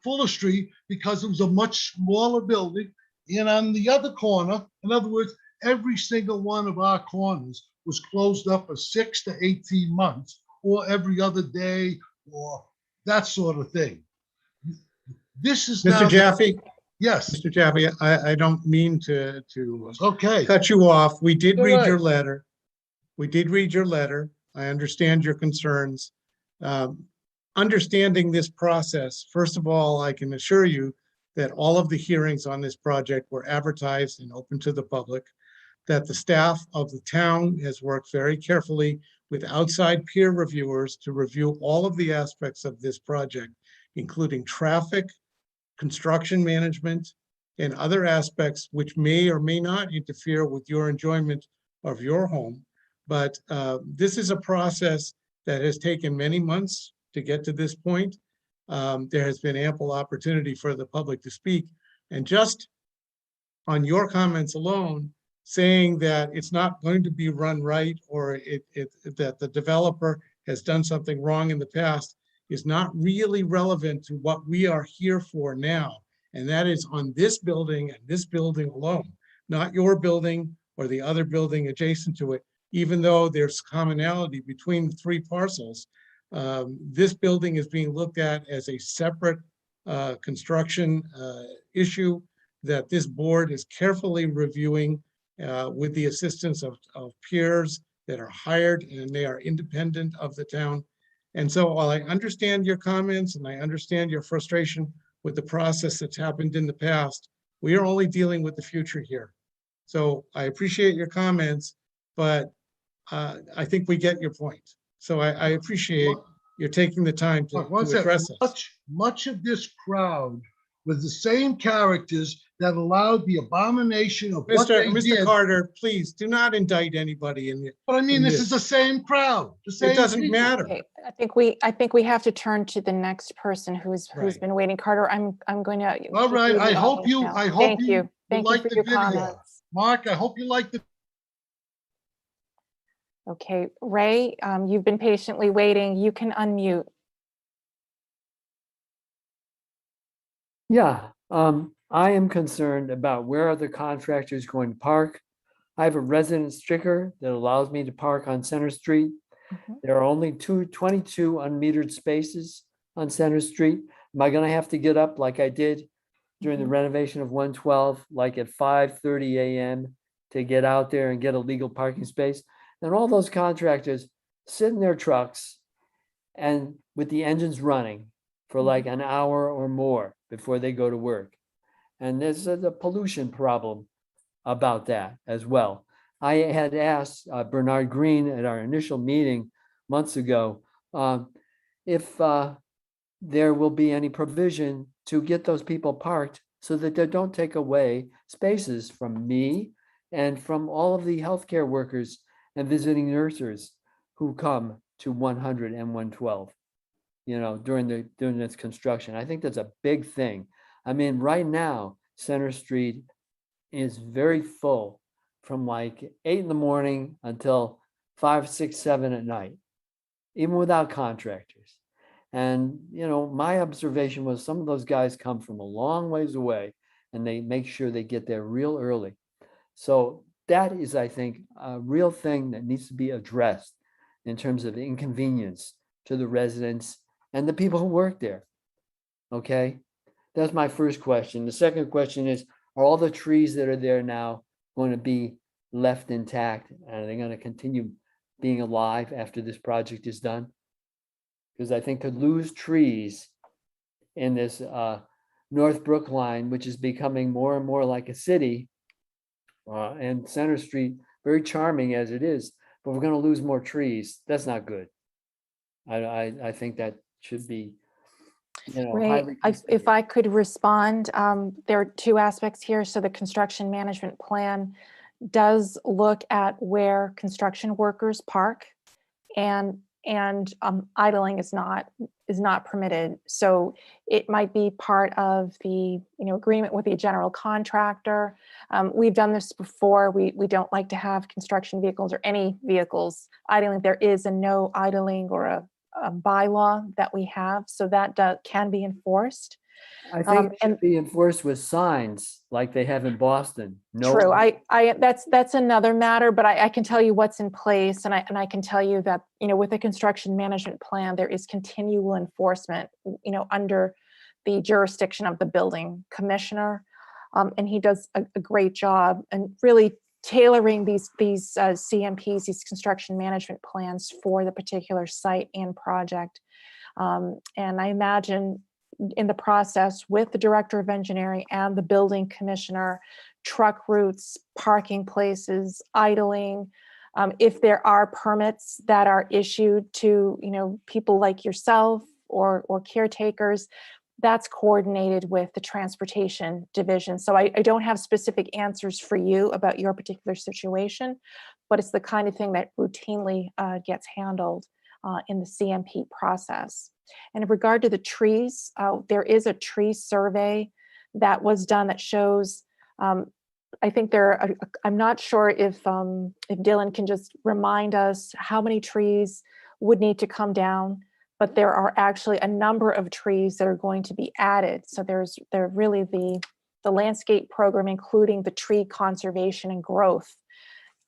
Fuller Street, because it was a much smaller building, and on the other corner, in other words, every single one of our corners was closed up for 6 to 18 months or every other day or that sort of thing. This is Mr. now. Jaffe, Yes. Mr. Jaffe, I don't mean to Okay. cut you off. We did All read right. your letter. We did read your letter. I understand your concerns. Understanding this process, first of all, I can assure you that all of the hearings on this project were advertised and open to the public, that the staff of the town has worked very carefully with outside peer reviewers to review all of the aspects of this project, including traffic, construction management, and other aspects which may or may not interfere with your enjoyment of your home. But this is a process that has taken many months to get to this point. There has been ample opportunity for the public to speak. And just on your comments alone, saying that it's not going to be run right, or that the developer has done something wrong in the past is not really relevant to what we are here for now. And that is on this building and this building alone, not your building or the other building adjacent to it, even though there's commonality between the three parcels. This building is being looked at as a separate construction issue that this board is carefully reviewing with the assistance of peers that are hired, and they are independent of the town. And so while I understand your comments and I understand your frustration with the process that's happened in the past, we are only dealing with the future here. So I appreciate your comments, but I think we get your point. So I appreciate you're taking the time to address us. Much of this crowd with the same characters that allowed the abomination of what they Mr. did. Carter, please do not indict anybody in it. But I mean, this is the same crowd, the same. It doesn't people. matter. Okay, I think we have to turn to the next person who's Right. been waiting. Carter, I'm going to. All right, I hope you, Thank you like for the your video. comments. Mark, I hope you like the. Okay, Ray, you've been patiently waiting. You can unmute. Yeah, I am concerned about where are the contractors going to park. I have a resident sticker that allows me to park on Center Street. Mhm. There are only 22 unmetered spaces on Center Street. Am I gonna have to get up like I did during the renovation of 112, like at 5:30 a.m. to get out there and get a legal parking space? And all those contractors sit in their trucks and with the engines running for like an hour or more before they go to work. And there's the pollution problem about that as well. I had asked Bernard Green at our initial meeting months ago if there will be any provision to get those people parked so that they don't take away spaces from me and from all of the healthcare workers and visiting nurses who come to 100 and 112, during this construction. I think that's a big thing. I mean, right now, Center Street is very full from like 8 in the morning until 5, 6, 7 at night, even without contractors. And, my observation was some of those guys come from a long ways away and they make sure they get there real early. So that is, I think, a real thing that needs to be addressed in terms of inconvenience to the residents and the people who work there. Okay, that's my first question. The second question is, are all the trees that are there now going to be left intact? And are they going to continue being alive after this project is done? Because I think to lose trees in this North Brookline, which is becoming more and more like a city, and Center Street, very charming as it is, but we're going to lose more trees. That's not good. I think that should be, Ray, highly if considered. I could respond, there are two aspects here. So the construction management plan does look at where construction workers park, and idling is not permitted. So it might be part of the agreement with the general contractor. We've done this before. We don't like to have construction vehicles or any vehicles idling. There is a no idling or a bylaw that we have, so that can be enforced. I think it should be enforced with signs like they have in Boston. No. True. That's another matter, but I can tell you what's in place, and I can tell you that with the construction management plan, there is continual enforcement under the jurisdiction of the building commissioner, and he does a great job and really tailoring these CMPs, these construction management plans for the particular site and project. And I imagine in the process with the director of engineering and the building commissioner, truck routes, parking places, idling, if there are permits that are issued to people like yourself or caretakers, that's coordinated with the transportation division. So I don't have specific answers for you about your particular situation, but it's the kind of thing that routinely gets handled in the CMP process. And in regard to the trees, there is a tree survey that was done that shows I think I'm not sure if Dylan can just remind us how many trees would need to come down, but there are actually a number of trees that are going to be added. So there's really the landscape program, including the tree conservation and growth.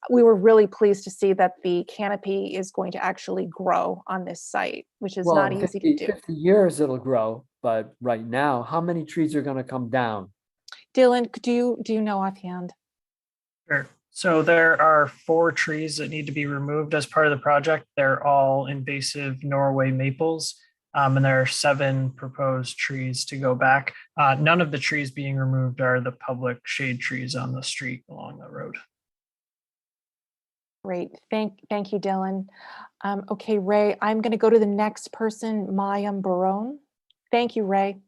We were really pleased to see that the canopy is going to actually grow on this site, which is Well, not in easy to do. 50 years it'll grow, but right now, how many trees are going to come down? Dylan, do you know offhand? Sure. So there are 4 trees that need to be removed as part of the project. They're all invasive Norway maples. And there are 7 proposed trees to go back. None of the trees being removed are the public shade trees on the street along the road. Great. Thank you, Dylan. Okay, Ray, I'm going to go to the next person, Mayam Barone. Thank you, Ray.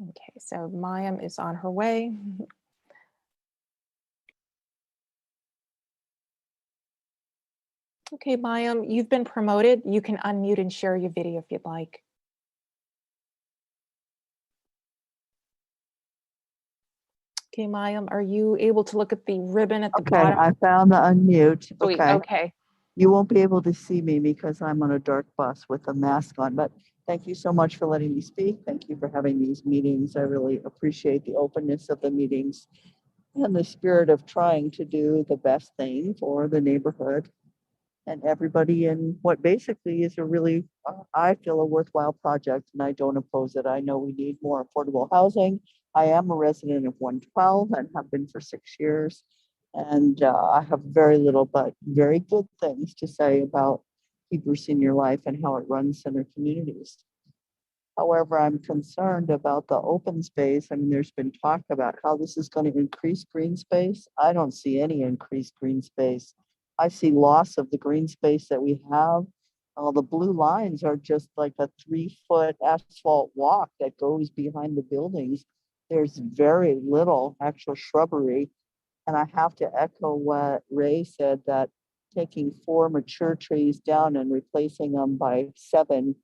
Okay, so Mayam is on her way. Okay, Mayam, you've been promoted. You can unmute and share your video if you'd like. Okay, Mayam, are you able to look at the ribbon at the Okay, bottom? I found the unmute. Sweet, Okay. okay. You won't be able to see me because I'm on a dark bus with a mask on, but thank you so much for letting me speak. Thank you for having these meetings. I really appreciate the openness of the meetings and the spirit of trying to do the best thing for the neighborhood and everybody in what basically is a really, I feel, a worthwhile project, and I don't oppose it. I know we need more affordable housing. I am a resident of 112 and have been for 6 years. And I have very little but very good things to say about Hebrew Senior Life and how it runs center communities. However, I'm concerned about the open space. I mean, there's been talk about how this is going to increase green space. I don't see any increased green space. I see loss of the green space that we have. All the blue lines are just like a 3-foot asphalt walk that goes behind the buildings. There's very little actual shrubbery. And I have to echo what Ray said, that taking 4 mature trees down and replacing them by 7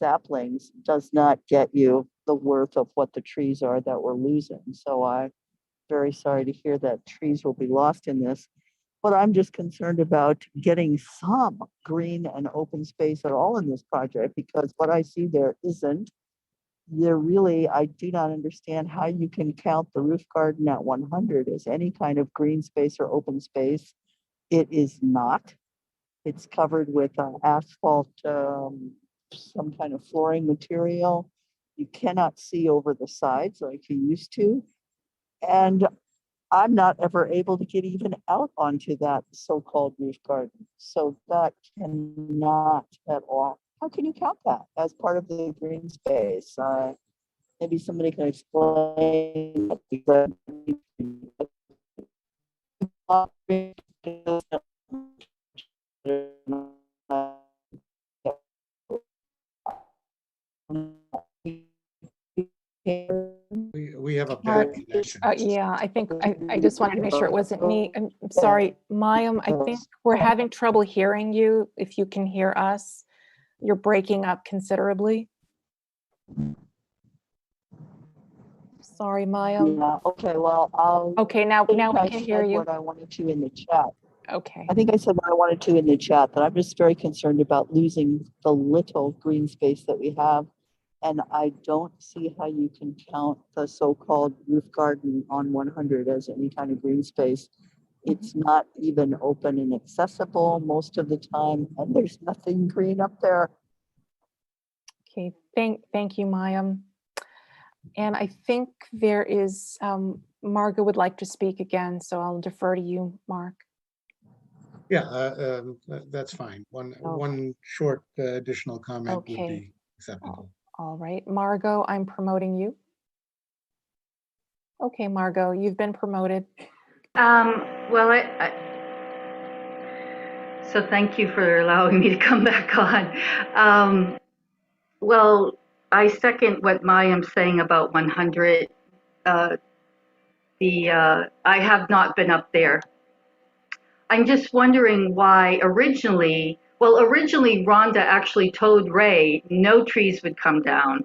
saplings does not get you the worth of what the trees are that we're losing. So I'm very sorry to hear that trees will be lost in this. But I'm just concerned about getting some green and open space at all in this project, because what I see there isn't. I do not understand how you can count the roof garden at 100 as any kind of green space or open space. It is not. It's covered with asphalt, some kind of flooring material. You cannot see over the sides like you used to. And I'm not ever able to get even out onto that so-called roof garden. So that cannot at all. How can you count that as part of the green space? Maybe somebody can explain. We have a bad connection. Yeah, I think I just wanted to make sure it wasn't me. I'm sorry, Mayam, I think we're having trouble hearing you. If you can hear us, you're breaking up considerably. Sorry, Mayam. Yeah, okay, well, Okay, now we I can hear said you. what I wanted to in the chat. Okay. I think I said what I wanted to in the chat, that I'm just very concerned about losing the little green space that we have. And I don't see how you can count the so-called roof garden on 100 as any kind of green space. It's not even open and accessible most of the time, and there's nothing green up there. Okay, thank you, Mayam. And I think there is, Margo would like to speak again, so I'll defer to you, Mark. Yeah, that's fine. One short additional comment would Okay. be acceptable. All right, Margo, I'm promoting you. Okay, Margo, you've been promoted. Well, so thank you for allowing me to come back on. Well, I second what Mayam's saying about 100. I have not been up there. I'm just wondering why originally Well, originally Rhonda actually told Ray no trees would come down.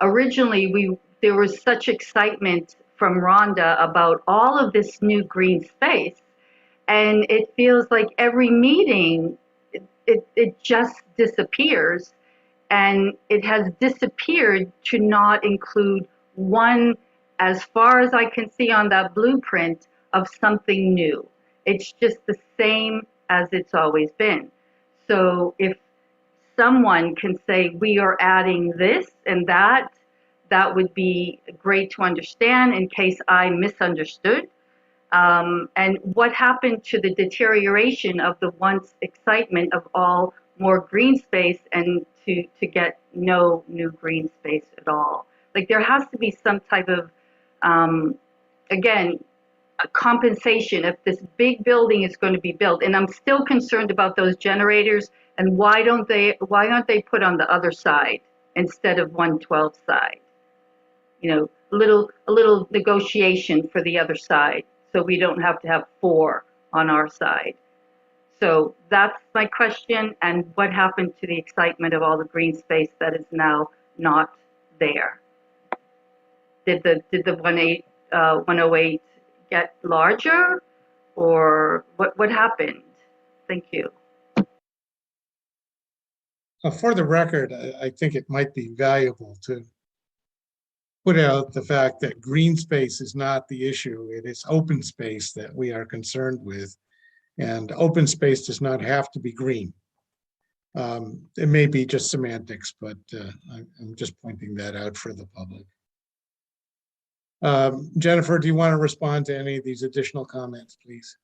Originally, there was such excitement from Rhonda about all of this new green space. And it feels like every meeting, it just disappears. And it has disappeared to not include one, as far as I can see on that blueprint, of something new. It's just the same as it's always been. So if someone can say, we are adding this and that, that would be great to understand in case I misunderstood. And what happened to the deterioration of the once excitement of all more green space and to get no new green space at all? Like there has to be some type of, again, a compensation if this big building is going to be built. And I'm still concerned about those generators and why aren't they put on the other side instead of 112 side? You know, a little negotiation for the other side, so we don't have to have 4 on our side. So that's my question. And what happened to the excitement of all the green space that is now not there? Did the 108 get larger, or what happened? Thank you. For the record, I think it might be valuable to put out the fact that green space is not the issue. It is open space that we are concerned with. And open space does not have to be green. It may be just semantics, but I'm just pointing that out for the public. Jennifer, do you want to respond to any of these additional comments, please?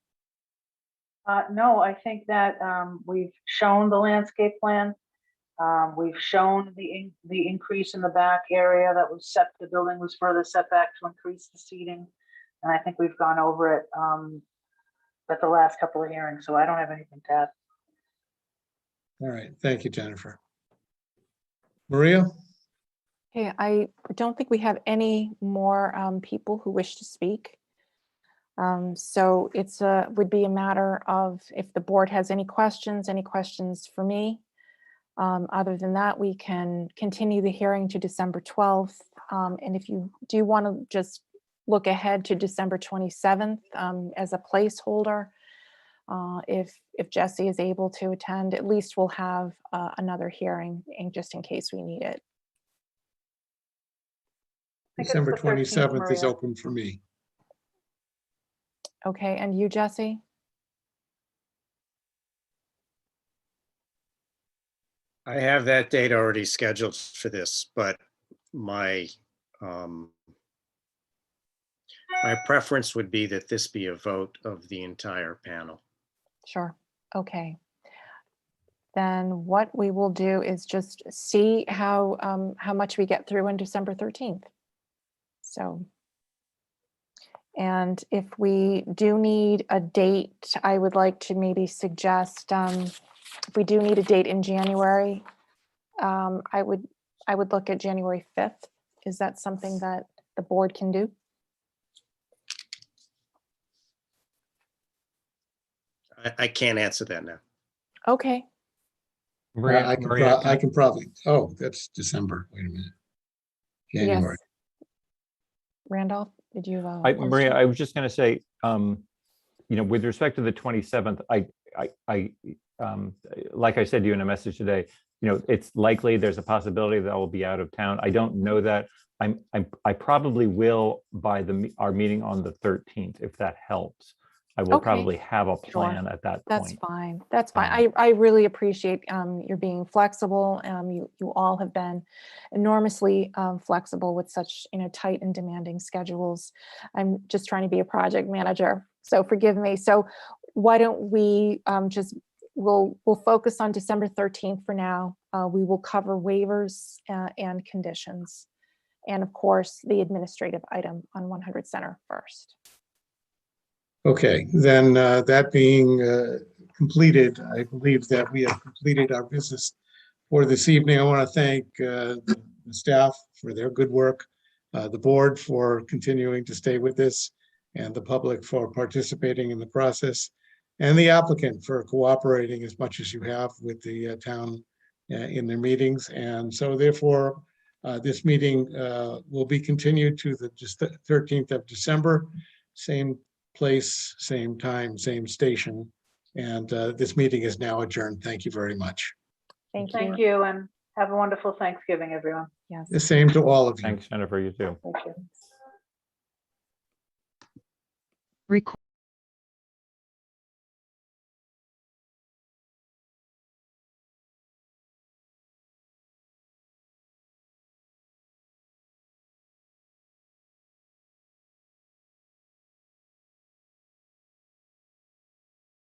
No, I think that we've shown the landscape plan. We've shown the increase in the back area that was set, the building was further set back to increase the seating. And I think we've gone over it at the last couple of hearings, so I don't have anything to add. All right, thank you, Jennifer. Maria? Okay, I don't think we have any more people who wish to speak. So it's would be a matter of if the board has any questions for me. Other than that, we can continue the hearing to December 12th. And if you do want to just look ahead to December 27th as a placeholder, if Jesse is able to attend, at least we'll have another hearing just in case we need it. December the 13th, 27th is Maria. open for me. Okay, and you, Jesse? I have that date already scheduled for this, but my my preference would be that this be a vote of the entire panel. Sure. Okay. Then what we will do is just see how much we get through on December 13th. So, and if we do need a date, I would like to maybe suggest if we do need a date in January, I would look at January 5th. Is that something that the board can do? I can't answer that now. Okay. Maria, I can probably, oh, that's December. Wait a minute. January. Yes. Randolph, did you? Maria, I was just going to say, with respect to the 27th, like I said to you in a message today, it's likely there's a possibility that I will be out of town. I don't know that. I probably will by our meeting on the 13th, if that helps. I will probably have a plan at that point. That's fine. That's fine. I really appreciate your being flexible. You all have been enormously flexible with such tight and demanding schedules. I'm just trying to be a project manager, so forgive me. So why don't we we'll focus on December 13th for now. We will cover waivers and conditions, and of course the administrative item on 100 Center first. Okay, then that being completed, I believe that we have completed our business for this evening. I want to thank the staff for their good work, the board for continuing to stay with us, and the public for participating in the process. and the applicant for cooperating as much as you have with the town in their meetings. And so therefore, this meeting will be continued to the 13th of December, same place, same time, same station. And this meeting is now adjourned. Thank you very much. Thank you. Thank you, and have a wonderful Thanksgiving, everyone. Yes. The same to all of you. Thanks, Jennifer, you too. Thank you.